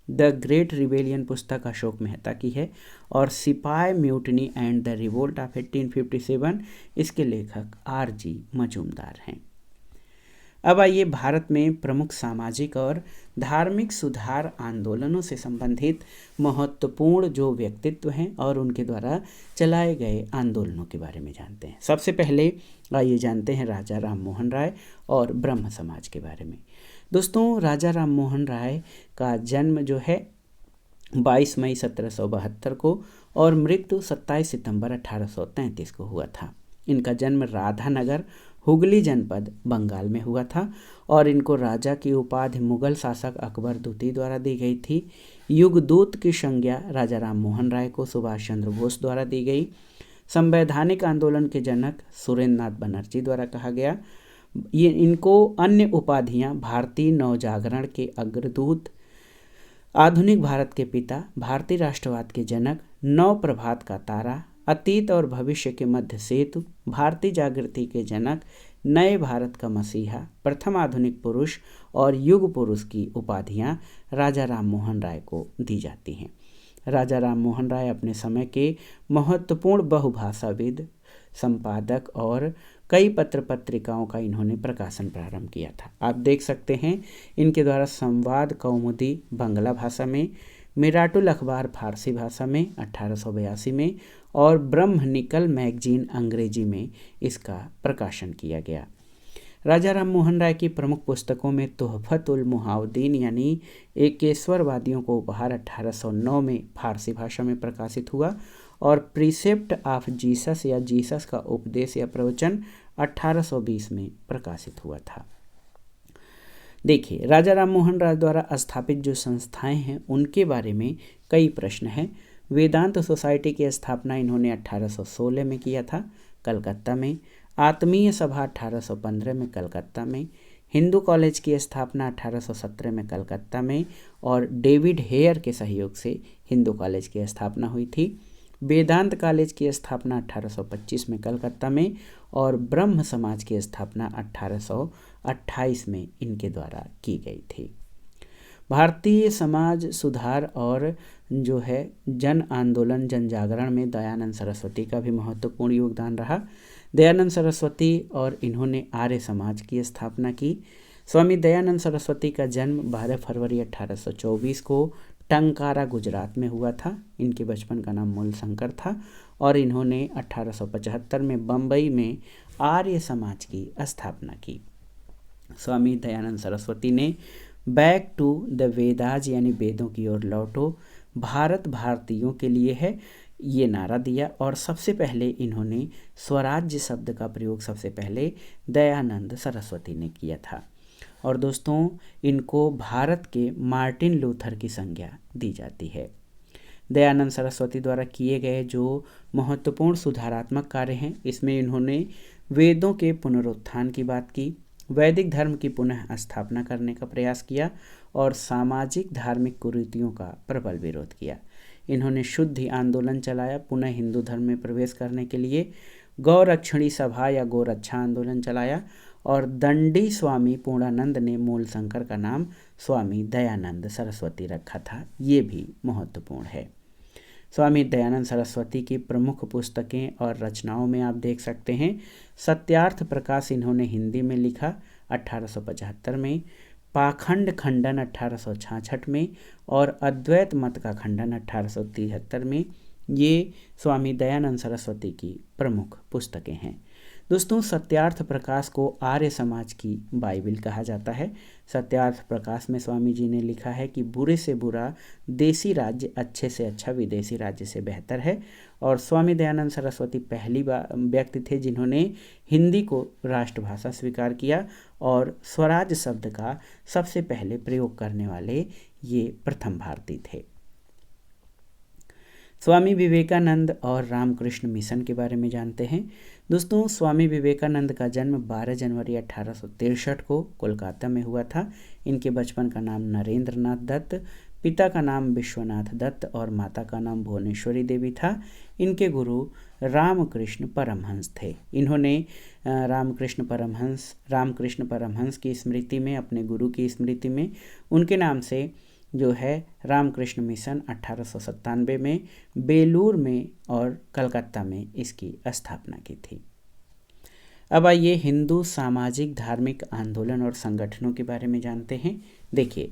द ग्रेट रिबेलियन पुस्तक अशोक मेहता की है और सिपाही mutiny and the revolt of 1857 इसके लेखक R.G. मजूमदार हैं। अब आइए भारत में प्रमुख सामाजिक और धार्मिक सुधार आंदोलनों से संबंधित महत्वपूर्ण जो व्यक्तित्व हैं और उनके द्वारा चलाए गए आंदोलनों के बारे में जानते हैं। सबसे पहले आइए जानते हैं राजा राम मोहन राय और ब्रह्म समाज के बारे में। दोस्तों राजा राम मोहन राय का जन्म जो है 22 मई 1772 को और मृत्यु 27 सितंबर 1833 को हुआ था। इनका जन्म राधानगर हुगली जनपद बंगाल में हुआ था और इनको राजा की उपाधि मुगल शासक अकबर द्वितीय द्वारा दी गई थी। युगदूत की संज्ञा राजा राम मोहन राय को सुभाष चंद्र बोस द्वारा दी गई। संवैधानिक आंदोलन के जनक सुरेंद्र नाथ बनर्जी द्वारा कहा गया। ये इनको अन्य उपाधियां भारतीय नवजागरण के अग्रदूत, आधुनिक भारत के पिता, भारतीय राष्ट्रवाद के जनक, नव प्रभात का तारा, अतीत और भविष्य के मध्य सेतु, भारतीय जागृति के जनक, नए भारत का मसीहा, प्रथम आधुनिक पुरुष और युग पुरुष की उपाधियां राजा राम मोहन राय को दी जाती हैं। राजा राम मोहन राय अपने समय के महत्वपूर्ण बहुभाषाविद, संपादक और कई पत्र पत्रिकाओं का इन्होंने प्रकाशन प्रारंभ किया था। आप देख सकते हैं इनके द्वारा संवाद कौमुदी बांग्ला भाषा में, मिराटुल अखबार फारसी भाषा में 1882 में और ब्रह्मनिकल मैगजीन अंग्रेजी में इसका प्रकाशन किया गया। राजा राम मोहन राय की प्रमुख पुस्तकों में तोहफतुल मुहाउद्दीन यानी एकेश्वरवादियों को उपहार 1809 में फारसी भाषा में प्रकाशित हुआ और प्रीसेप्ट ऑफ जीसस या जीसस का उपदेश या प्रवचन 1820 में प्रकाशित हुआ था। देखिए राजा राम मोहन राय द्वारा स्थापित जो संस्थाएं हैं उनके बारे में कई प्रश्न हैं। वेदांत सोसाइटी की स्थापना इन्होंने 1816 में किया था कलकत्ता में। आत्मीय सभा 1815 में कलकत्ता में। हिंदू कॉलेज की स्थापना 1817 में कलकत्ता में और डेविड हेयर के सहयोग से हिंदू कॉलेज की स्थापना हुई थी। वेदांत कॉलेज की स्थापना 1825 में कलकत्ता में और ब्रह्म समाज की स्थापना 1828 में इनके द्वारा की गई थी। भारतीय समाज सुधार और जो है जन आंदोलन जन जागरण में दयानंद सरस्वती का भी महत्वपूर्ण योगदान रहा। दयानंद सरस्वती और इन्होंने आर्य समाज की स्थापना की। स्वामी दयानंद सरस्वती का जन्म 12 फरवरी 1824 को टंकारा गुजरात में हुआ था। इनके बचपन का नाम मूलशंकर था और इन्होंने 1875 में बम्बई में आर्य समाज की स्थापना की। स्वामी दयानंद सरस्वती ने बैक टू द वेदाज यानी वेदों की ओर लौटो, भारत भारतीयों के लिए है, ये नारा दिया और सबसे पहले इन्होंने स्वराज्य शब्द का प्रयोग सबसे पहले दयानंद सरस्वती ने किया था। और दोस्तों इनको भारत के मार्टिन लूथर की संज्ञा दी जाती है। दयानंद सरस्वती द्वारा किए गए जो महत्वपूर्ण सुधारात्मक कार्य हैं इसमें इन्होंने वेदों के पुनरुत्थान की बात की, वैदिक धर्म की पुनः स्थापना करने का प्रयास किया और सामाजिक धार्मिक कुरीतियों का प्रबल विरोध किया। इन्होंने शुद्धि आंदोलन चलाया, पुनः हिंदू धर्म में प्रवेश करने के लिए गौरक्षणी सभा या गौरक्षा आंदोलन चलाया और दंडी स्वामी पूर्णानंद ने मूलशंकर का नाम स्वामी दयानंद सरस्वती रखा था। ये भी महत्वपूर्ण है। स्वामी दयानंद सरस्वती की प्रमुख पुस्तकें और रचनाओं में आप देख सकते हैं सत्यार्थ प्रकाश इन्होंने हिंदी में लिखा 1875 में, पाखंड खंडन 1866 में और अद्वैत मत का खंडन 1873 में, ये स्वामी दयानंद सरस्वती की प्रमुख पुस्तकें हैं। दोस्तों, सत्यार्थ प्रकाश को आर्य समाज की बाइबिल कहा जाता है। सत्यार्थ प्रकाश में स्वामी जी ने लिखा है कि बुरे से बुरा देसी राज्य अच्छे से अच्छा विदेशी राज्य से बेहतर है। और स्वामी दयानंद सरस्वती पहली व्यक्ति थे जिन्होंने हिंदी को राष्ट्रभाषा स्वीकार किया और स्वराज शब्द का सबसे पहले प्रयोग करने वाले ये प्रथम भारतीय थे। स्वामी विवेकानंद और रामकृष्ण मिशन के बारे में जानते हैं। दोस्तों, स्वामी विवेकानंद का जन्म 12 जनवरी 1863 को कोलकाता में हुआ था। इनके बचपन का नाम नरेंद्र नाथ दत्त, पिता का नाम विश्वनाथ दत्त और माता का नाम भुवनेश्वरी देवी था। इनके गुरु रामकृष्ण परमहंस थे। इन्होंने रामकृष्ण परमहंस की स्मृति में, अपने गुरु की स्मृति में, उनके नाम से जो है रामकृष्ण मिशन 1897 में बेलूर में और कलकत्ता में इसकी स्थापना की थी। अब आइए हिंदू सामाजिक धार्मिक आंदोलन और संगठनों के बारे में जानते हैं। देखिए,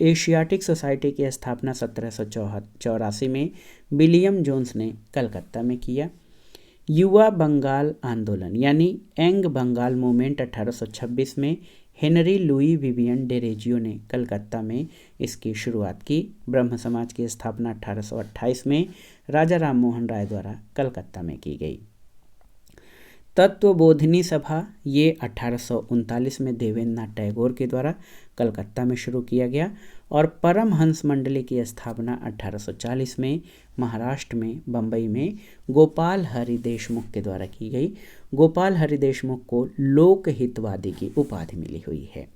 एशियाटिक सोसाइटी की स्थापना 1784 में विलियम जोन्स ने कलकत्ता में किया। युवा बंगाल आंदोलन यानी यंग बंगाल मूवमेंट 1826 में हेनरी लुई विवियन डेरेजियो ने कलकत्ता में इसकी शुरुआत की। ब्रह्म समाज की स्थापना 1828 में राजा राम मोहन राय द्वारा कलकत्ता में की गई। तत्वबोधिनी सभा ये 1839 में देवेंद्र नाथ टैगोर के द्वारा कलकत्ता में शुरू किया गया। और परमहंस मंडली की स्थापना 1840 में महाराष्ट्र में बम्बई में गोपाल हरि देशमुख के द्वारा की गई। गोपाल हरि देशमुख को लोकहितवादी की उपाधि मिली हुई है।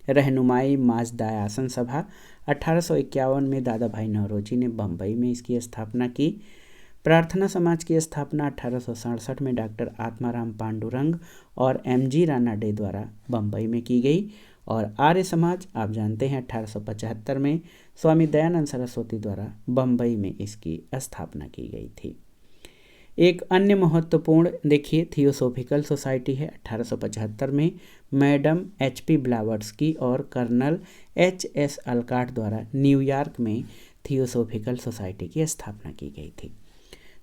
रहनुमाई माजदायासन सभा 1851 में दादा भाई नौरोजी ने बम्बई में इसकी स्थापना की। प्रार्थना समाज की स्थापना 1867 में डॉक्टर आत्माराम पांडुरंग और MG रानाडे द्वारा बम्बई में की गई। और आर्य समाज आप जानते हैं 1875 में स्वामी दयानंद सरस्वती द्वारा बम्बई में इसकी स्थापना की गई थी। एक अन्य महत्वपूर्ण देखिए थियोसोफिकल सोसाइटी है। 1875 में मैडम HP ब्लावर्स्की और कर्नल HS अलकाट द्वारा न्यूयॉर्क में थियोसोफिकल सोसाइटी की स्थापना की गई थी।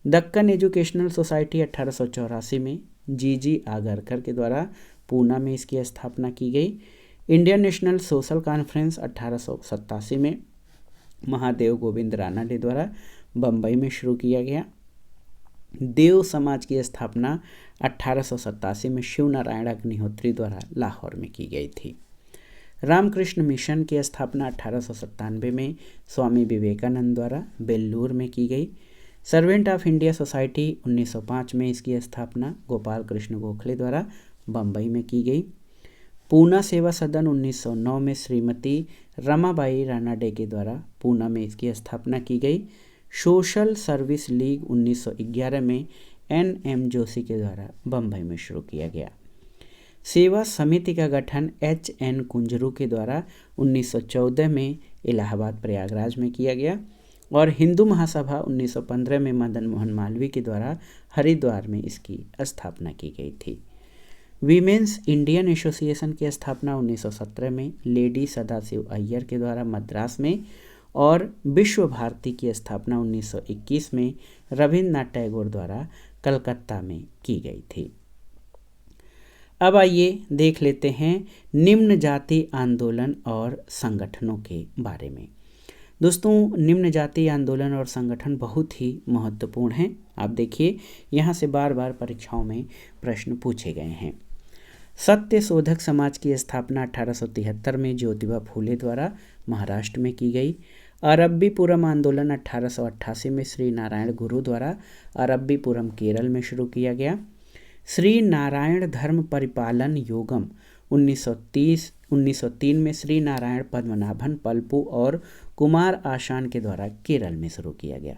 दक्कन एजुकेशनल सोसाइटी 1884 में GG आगरकर के द्वारा पूना में इसकी स्थापना की गई। इंडियन नेशनल सोशल कॉन्फ्रेंस 1887 में महादेव गोविंद रानाडे द्वारा बम्बई में शुरू किया गया। देव समाज की स्थापना 1887 में शिव नारायण अग्निहोत्री द्वारा लाहौर में की गई थी। रामकृष्ण मिशन की स्थापना 1897 में स्वामी विवेकानंद द्वारा बेल्लूर में की गई। सर्वेंट ऑफ इंडिया सोसाइटी 1905 में इसकी स्थापना गोपाल कृष्ण गोखले द्वारा बम्बई में की गई। पूना सेवा सदन 1909 में श्रीमती रमाबाई रानाडे के द्वारा पूना में इसकी स्थापना की गई। सोशल सर्विस लीग 1911 में NM जोशी के द्वारा बम्बई में शुरू किया गया। सेवा समिति का गठन HN कुंजरू के द्वारा 1914 में इलाहाबाद प्रयागराज में किया गया। और हिंदू महासभा 1915 में मदन मोहन मालवीय के द्वारा हरिद्वार में इसकी स्थापना की गई थी। वीमेंस इंडियन एसोसिएशन की स्थापना 1917 में लेडी सदाशिव अय्यर के द्वारा मद्रास में और विश्व भारती की स्थापना 1921 में रविन्द्रनाथ टैगोर द्वारा कलकत्ता में की गई थी। अब आइए देख लेते हैं निम्न जाति आंदोलन और संगठनों के बारे में। दोस्तों, निम्न जाति आंदोलन और संगठन बहुत ही महत्वपूर्ण हैं। आप देखिए, यहाँ से बार बार परीक्षाओं में प्रश्न पूछे गए हैं। सत्य शोधक समाज की स्थापना 1873 में ज्योतिबा फूले द्वारा महाराष्ट्र में की गई। अरब्बीपुरम आंदोलन 1888 में श्री नारायण गुरु द्वारा अरब्बीपुरम केरल में शुरू किया गया। श्री नारायण धर्म परिपालन योगम 1903 में श्री नारायण पद्मनाभन पल्पू और कुमार आशान के द्वारा केरल में शुरू किया गया।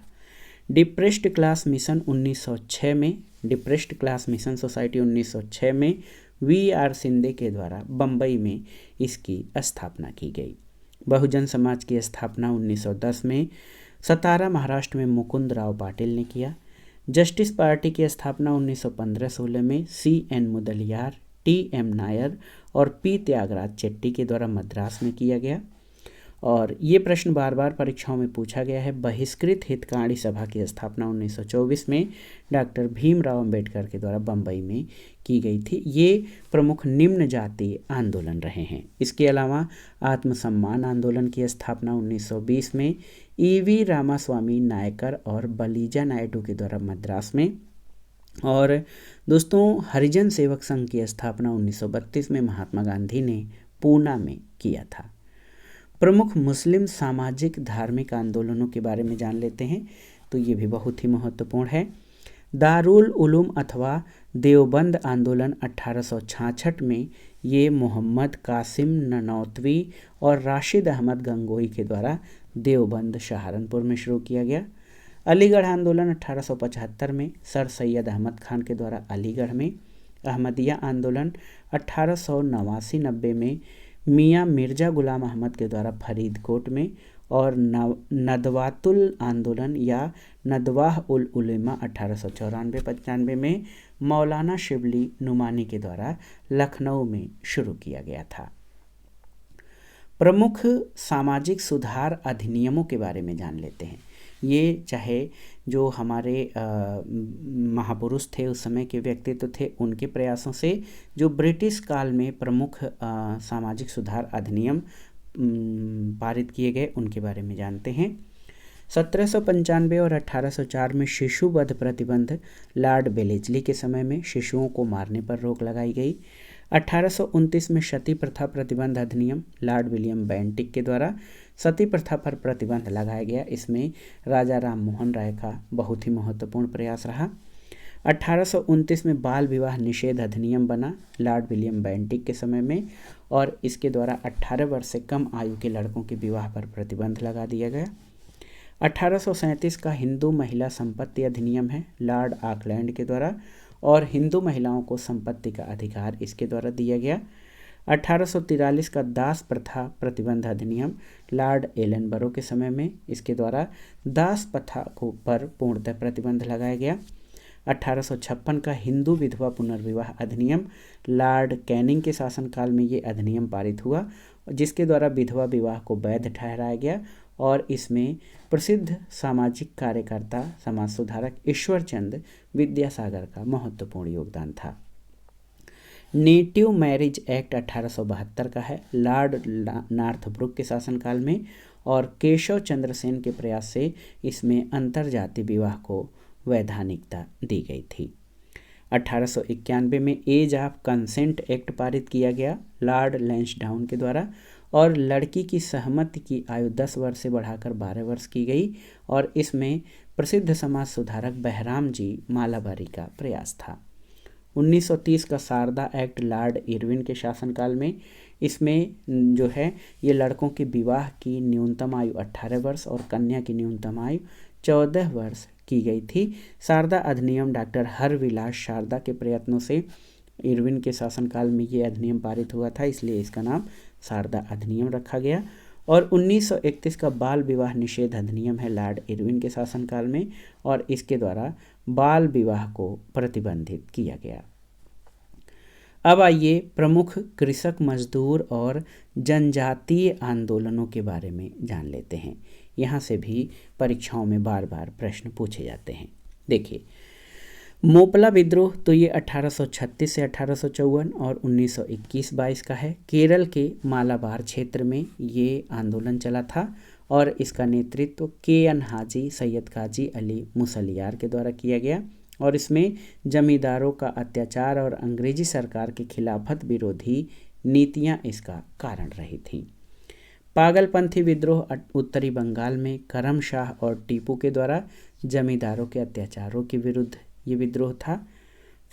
डिप्रेस्ड क्लास मिशन 1906 में डिप्रेस्ड क्लास मिशन सोसाइटी 1906 में VR सिंधे के द्वारा बम्बई में इसकी स्थापना की गई। बहुजन समाज की स्थापना 1910 में सतारा महाराष्ट्र में मुकुंद राव पाटिल ने किया। जस्टिस पार्टी की स्थापना 1915-16 में CN मुदलियार, TM नायर और P त्यागराज चेट्टी के द्वारा मद्रास में किया गया। और ये प्रश्न बार बार परीक्षाओं में पूछा गया है। बहिष्कृत हितकारी सभा की स्थापना 1924 में डॉक्टर भीमराव अंबेडकर के द्वारा बम्बई में की गई थी। ये प्रमुख निम्न जातीय आंदोलन रहे हैं। इसके अलावा आत्मसम्मान आंदोलन की स्थापना 1920 में ईवी रामास्वामी नायकर और बलीजा नायडू के द्वारा मद्रास में, और दोस्तों हरिजन सेवक संघ की स्थापना 1932 में महात्मा गांधी ने पूना में किया था। प्रमुख मुस्लिम सामाजिक धार्मिक आंदोलनों के बारे में जान लेते हैं, तो ये भी बहुत ही महत्वपूर्ण है। दारुल उलूम अथवा देवबंद आंदोलन 1866 में ये मोहम्मद कासिम ननौतवी और राशिद अहमद गंगोई के द्वारा देवबंद सहारनपुर में शुरू किया गया। अलीगढ़ आंदोलन 1875 में सर सैयद अहमद खान के द्वारा अलीगढ़ में। अहमदिया आंदोलन 1889-90 में मियाँ मिर्ज़ा गुलाम अहमद के द्वारा फरीदकोट में, और नदवातुल आंदोलन या नदवाह उल उलेमा 1894-95 में मौलाना शिबली नुमानी के द्वारा लखनऊ में शुरू किया गया था। प्रमुख सामाजिक सुधार अधिनियमों के बारे में जान लेते हैं। ये चाहे जो हमारे महापुरुष थे, उस समय के व्यक्तित्व थे, उनके प्रयासों से जो ब्रिटिश काल में प्रमुख सामाजिक सुधार अधिनियम पारित किए गए उनके बारे में जानते हैं। 1795 और 1804 में शिशु वध प्रतिबंध लॉर्ड वेलेस्ली के समय में शिशुओं को मारने पर रोक लगाई गई। 1829 में सती प्रथा प्रतिबंध अधिनियम लॉर्ड विलियम बेंटिक के द्वारा सती प्रथा पर प्रतिबंध लगाया गया। इसमें राजा राम मोहन राय का बहुत ही महत्वपूर्ण प्रयास रहा। 1829 में बाल विवाह निषेध अधिनियम बना लॉर्ड विलियम बेंटिक के समय में, और इसके द्वारा 18 वर्ष से कम आयु के लड़कों के विवाह पर प्रतिबंध लगा दिया गया। 1837 का हिंदू महिला संपत्ति अधिनियम है लॉर्ड ऑकलैंड के द्वारा, और हिंदू महिलाओं को संपत्ति का अधिकार इसके द्वारा दिया गया। 1843 का दास प्रथा प्रतिबंध अधिनियम लॉर्ड एलनबरो के समय में, इसके द्वारा दास प्रथा को पर पूर्णतः प्रतिबंध लगाया गया। 1856 का हिंदू विधवा पुनर्विवाह अधिनियम लॉर्ड कैनिंग के शासनकाल में ये अधिनियम पारित हुआ, जिसके द्वारा विधवा विवाह को वैध ठहराया गया, और इसमें प्रसिद्ध सामाजिक कार्यकर्ता समाज सुधारक ईश्वरचंद विद्यासागर का महत्वपूर्ण योगदान था। नेटिव मैरिज एक्ट 1872 का है लॉर्ड नॉर्थब्रुक के शासनकाल में, और केशव चंद्र सेन के प्रयास से इसमें अंतरजातीय विवाह को वैधानिकता दी गई थी। 1891 में एज ऑफ कंसेंट एक्ट पारित किया गया लॉर्ड लैंसडाउन के द्वारा, और लड़की की सहमति की आयु 10 वर्ष से बढ़ाकर 12 वर्ष की गई, और इसमें प्रसिद्ध समाज सुधारक बहराम जी मालाबारी का प्रयास था। 1930 का शारदा एक्ट लॉर्ड इरविन के शासनकाल में, इसमें जो है ये लड़कों के विवाह की न्यूनतम आयु 18 वर्ष और कन्या की न्यूनतम आयु 14 वर्ष की गई थी। शारदा अधिनियम डॉक्टर हरविलास शारदा के प्रयत्नों से इरविन के शासनकाल में ये अधिनियम पारित हुआ था, इसलिए इसका नाम शारदा अधिनियम रखा गया। और 1931 का बाल विवाह निषेध अधिनियम है लॉर्ड इरविन के शासनकाल में, और इसके द्वारा बाल विवाह को प्रतिबंधित किया गया। अब आइए प्रमुख कृषक मजदूर और जनजातीय आंदोलनों के बारे में जान लेते हैं। यहाँ से भी परीक्षाओं में बार बार प्रश्न पूछे जाते हैं। देखिए, मोपला विद्रोह तो ये 1836 से 1854 और 1921-22 का है। केरल के मालाबार क्षेत्र में ये आंदोलन चला था, और इसका नेतृत्व के.एन. हाजी सैयद काजी अली मुसलियार के द्वारा किया गया, और इसमें जमींदारों का अत्याचार और अंग्रेजी सरकार के खिलाफत विरोधी नीतियां इसका कारण रही थीं। पागलपंथी विद्रोह उत्तरी बंगाल में करम शाह और टीपू के द्वारा जमींदारों के अत्याचारों के विरुद्ध ये विद्रोह था।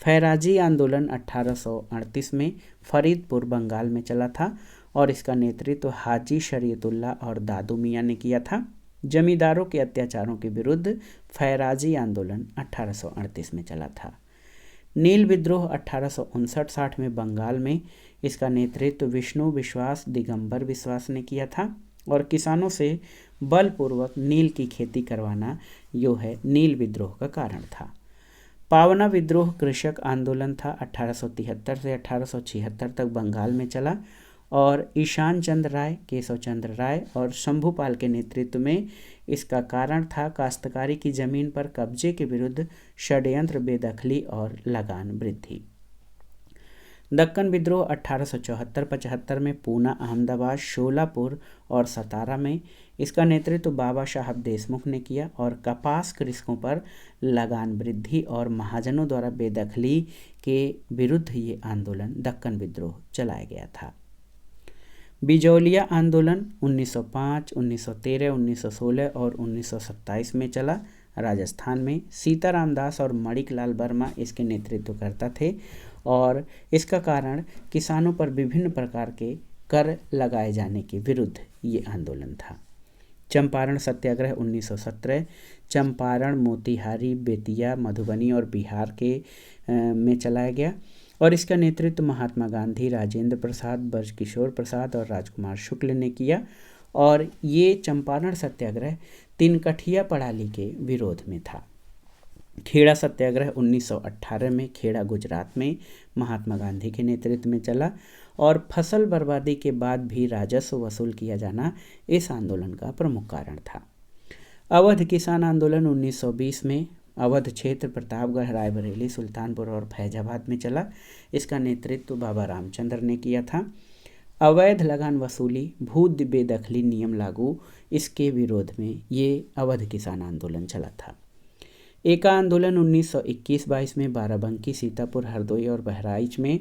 फैराजी आंदोलन 1838 में फरीदपुर बंगाल में चला था, और इसका नेतृत्व हाजी शरीयतुल्लाह और दादू मियाँ ने किया था। जमींदारों के अत्याचारों के विरुद्ध फैराजी आंदोलन 1838 में चला था। नील विद्रोह 1859-60 में बंगाल में, इसका नेतृत्व विष्णु विश्वास दिगंबर विश्वास ने किया था, और किसानों से बलपूर्वक नील की खेती करवाना जो है नील विद्रोह का कारण था। पावना विद्रोह कृषक आंदोलन था, 1873 से 1876 तक बंगाल में चला, और ईशान चंद्र राय, केशव चंद्र राय और शंभूपाल के नेतृत्व में इसका कारण था काश्तकारी की जमीन पर कब्जे के विरुद्ध षड्यंत्र, बेदखली और लगान वृद्धि। दक्कन विद्रोह 1874-75 में पूना, अहमदाबाद, शोलापुर और सतारा में इसका नेतृत्व बाबा साहब देशमुख ने किया और कपास कृषकों पर लगान वृद्धि और महाजनों द्वारा बेदखली के विरुद्ध ये आंदोलन दक्कन विद्रोह चलाया गया था। बिजौलिया आंदोलन 1905, 1913, 1916 और 1927 में चला। राजस्थान में सीताराम दास और मणिकलाल वर्मा इसके नेतृत्व करता थे और इसका कारण किसानों पर विभिन्न प्रकार के कर लगाए जाने के विरुद्ध ये आंदोलन था। चंपारण सत्याग्रह 1917 चंपारण, मोतिहारी, बेतिया, मधुबनी और बिहार के में चलाया गया और इसका नेतृत्व महात्मा गांधी, राजेंद्र प्रसाद, ब्रजकिशोर प्रसाद और राजकुमार शुक्ल ने किया और ये चंपारण सत्याग्रह तिनकठिया प्रणाली के विरोध में था। खेड़ा सत्याग्रह 1918 में खेड़ा, गुजरात में महात्मा गांधी के नेतृत्व में चला और फसल बर्बादी के बाद भी राजस्व वसूल किया जाना इस आंदोलन का प्रमुख कारण था। अवध किसान आंदोलन 1920 में अवध क्षेत्र प्रतापगढ़, रायबरेली, सुल्तानपुर और फैजाबाद में चला। इसका नेतृत्व बाबा रामचंद्र ने किया था। अवैध लगान वसूली, भू बेदखली नियम लागू, इसके विरोध में ये अवध किसान आंदोलन चला था। एका आंदोलन 1921-22 में बाराबंकी, सीतापुर, हरदोई और बहराइच में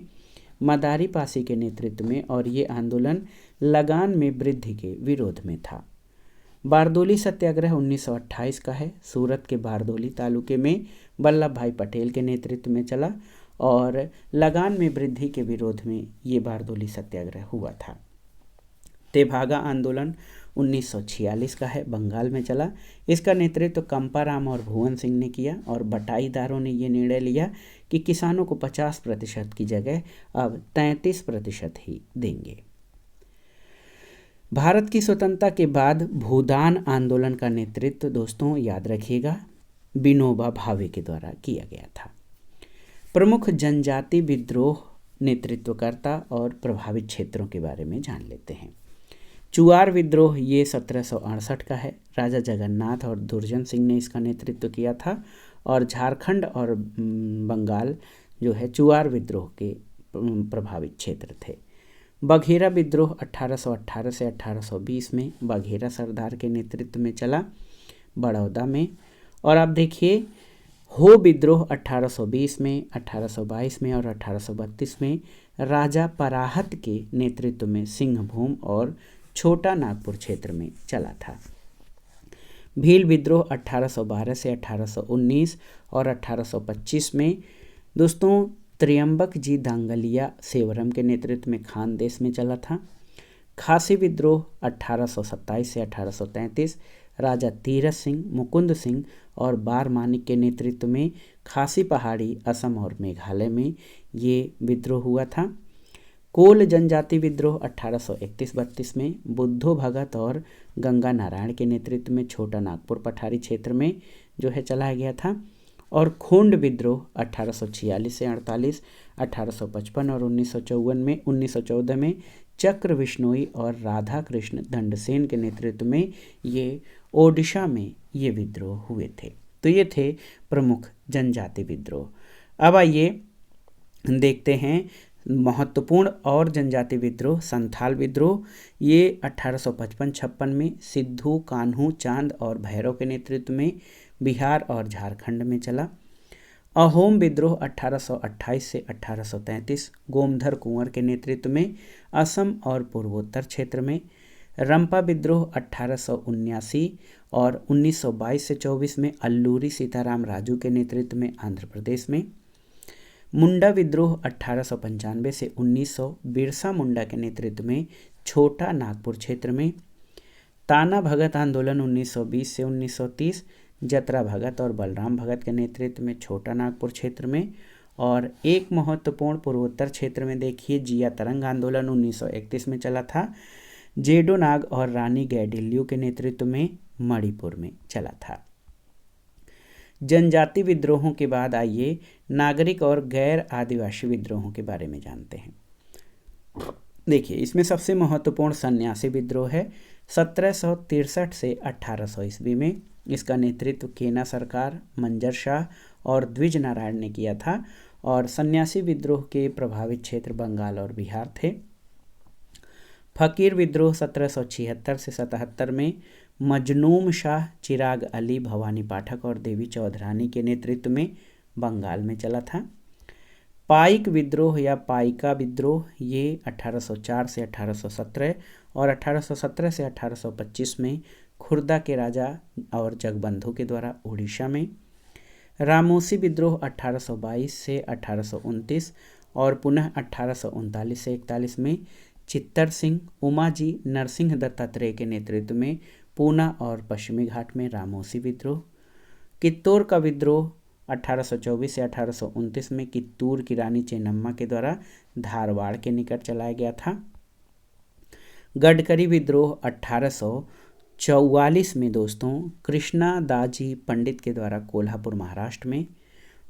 मदारी पासी के नेतृत्व में और ये आंदोलन लगान में वृद्धि के विरोध में था। बारदोली सत्याग्रह 1928 का है। सूरत के बारदोली तालुके में वल्लभ भाई पटेल के नेतृत्व में चला और लगान में वृद्धि के विरोध में ये बारदोली सत्याग्रह हुआ था। तेभागा आंदोलन 1946 का है, बंगाल में चला। इसका नेतृत्व कंपाराम और भुवन सिंह ने किया और बटाईदारों ने ये निर्णय लिया कि किसानों को 50% की जगह अब 33% ही देंगे। भारत की स्वतंत्रता के बाद भूदान आंदोलन का नेतृत्व दोस्तों याद रखिएगा विनोबा भावे के द्वारा किया गया था। प्रमुख जनजाति विद्रोह, नेतृत्वकर्ता और प्रभावित क्षेत्रों के बारे में जान लेते हैं। चुआर विद्रोह ये 1768 का है। राजा जगन्नाथ और दुर्जन सिंह ने इसका नेतृत्व किया था और झारखंड और बंगाल जो है चुआर विद्रोह के प्रभावित क्षेत्र थे। बघेरा विद्रोह 1818 से 1820 में बघेरा सरदार के नेतृत्व में चला बड़ौदा में। और आप देखिए हो विद्रोह 1820 में, 1822 में और 1832 में राजा पराहत के नेतृत्व में सिंहभूम और छोटा नागपुर क्षेत्र में चला था। भील विद्रोह 1812 से 1819 और 1825 में दोस्तों त्र्यंबक जी दांगलिया सेवरम के नेतृत्व में खानदेश में चला था। खासी विद्रोह 1827 से 1833 राजा तीरथ सिंह, मुकुंद सिंह और बारमानिक के नेतृत्व में खासी पहाड़ी, असम और मेघालय में ये विद्रोह हुआ था। कोल जनजाति विद्रोह 1831-32 में बुद्धो भगत और गंगा नारायण के नेतृत्व में छोटा नागपुर पठारी क्षेत्र में जो है चलाया गया था। और खोंड विद्रोह 1846 से 48, 1855 और 1914 में चक्र बिश्नोई और राधा कृष्ण दंडसेन के नेतृत्व में ये ओडिशा में ये विद्रोह हुए थे। तो ये थे प्रमुख जनजाति विद्रोह। अब आइए देखते हैं महत्वपूर्ण और जनजाति विद्रोह। संथाल विद्रोह ये 1855-56 में सिद्धू, कान्हू, चांद और भैरव के नेतृत्व में बिहार और झारखंड में चला। अहोम विद्रोह 1828 से 1833 गोमधर कुंवर के नेतृत्व में असम और पूर्वोत्तर क्षेत्र में। रंपा विद्रोह 1879 और 1922 से 24 में अल्लूरी सीताराम राजू के नेतृत्व में आंध्र प्रदेश में। मुंडा विद्रोह 1895 से 1900 बिरसा मुंडा के नेतृत्व में छोटा नागपुर क्षेत्र में। ताना भगत आंदोलन 1920 से 1930 जतरा भगत और बलराम भगत के नेतृत्व में छोटा नागपुर क्षेत्र में। और एक महत्वपूर्ण पूर्वोत्तर क्षेत्र में देखिए जिया तरंग आंदोलन 1931 में चला था। जेडो नाग और रानी गैडिल्यू के नेतृत्व में मणिपुर में चला था। जनजाति विद्रोहों के बाद आइए नागरिक और गैर आदिवासी विद्रोहों के बारे में जानते हैं। देखिए इसमें सबसे महत्वपूर्ण सन्यासी विद्रोह है 1763 से 1800 ईस्वी में। इसका नेतृत्व केना सरकार, मंजर शाह और द्विज नारायण ने किया था और सन्यासी विद्रोह के प्रभावित क्षेत्र बंगाल और बिहार थे। फकीर विद्रोह 1776 से 77 में मजनूम शाह, चिराग अली, भवानी पाठक और देवी चौधरानी के नेतृत्व में बंगाल में चला था। पाइक विद्रोह या पाइका विद्रोह ये 1804 से 1817 और 1817 से 1825 में खुर्दा के राजा और जगबंधु के द्वारा उड़ीसा में। रामोसी विद्रोह 1822 से 1829 और पुनः 1839 से 41 में चित्तर सिंह, उमाजी नरसिंह दत्तात्रेय के नेतृत्व में पूना और पश्चिमी घाट में रामोसी विद्रोह। कित्तूर का विद्रोह 1824 से 1829 में कित्तूर की रानी चेन्नम्मा के द्वारा धारवाड़ के निकट चलाया गया था। गडकरी विद्रोह 1844 में दोस्तों कृष्णा दाजी पंडित के द्वारा कोल्हापुर महाराष्ट्र में।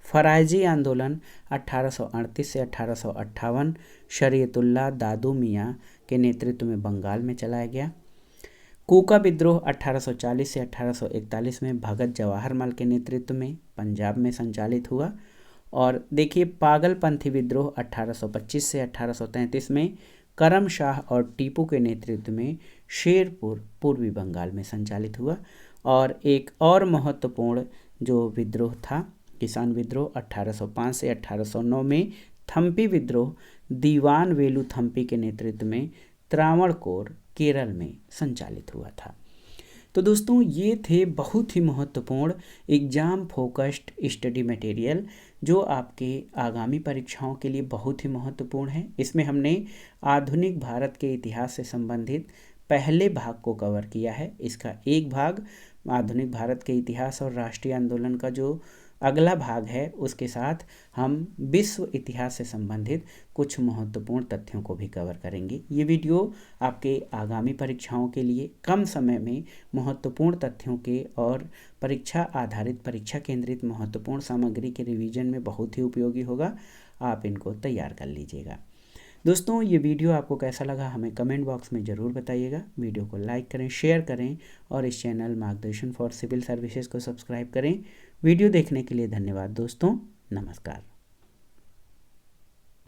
फरायजी आंदोलन 1838 से 1858 शरीयतुल्लाह दादू मियाँ के नेतृत्व में बंगाल में चलाया गया। कूका विद्रोह 1840 से 1841 में भगत जवाहरलाल के नेतृत्व में पंजाब में संचालित हुआ। और देखिए पागलपंथी विद्रोह 1825 से 1833 में करम शाह और टीपू के नेतृत्व में शेरपुर पूर्वी बंगाल में संचालित हुआ। और एक और महत्वपूर्ण जो विद्रोह था किसान विद्रोह 1805 से 1809 में थम्पी विद्रोह दीवान वेलु थम्पी के नेतृत्व में त्रावणकोर केरल में संचालित हुआ था। तो दोस्तों ये थे बहुत ही महत्वपूर्ण एग्जाम फोकस्ड स्टडी मटेरियल जो आपके आगामी परीक्षाओं के लिए बहुत ही महत्वपूर्ण है। इसमें हमने आधुनिक भारत के इतिहास से संबंधित पहले भाग को कवर किया है। इसका एक भाग आधुनिक भारत के इतिहास और राष्ट्रीय आंदोलन का जो अगला भाग है उसके साथ हम विश्व इतिहास से संबंधित कुछ महत्वपूर्ण तथ्यों को भी कवर करेंगे। ये वीडियो आपके आगामी परीक्षाओं के लिए कम समय में महत्वपूर्ण तथ्यों के और परीक्षा आधारित परीक्षा केंद्रित महत्वपूर्ण सामग्री के रिवीजन में बहुत ही उपयोगी होगा। आप इनको तैयार कर लीजिएगा। दोस्तों ये वीडियो आपको कैसा लगा हमें कमेंट बॉक्स में ज़रूर बताइएगा। वीडियो को लाइक करें, शेयर करें और इस चैनल मार्गदर्शन फॉर सिविल सर्विसेज को सब्सक्राइब करें। वीडियो देखने के लिए धन्यवाद दोस्तों। नमस्कार।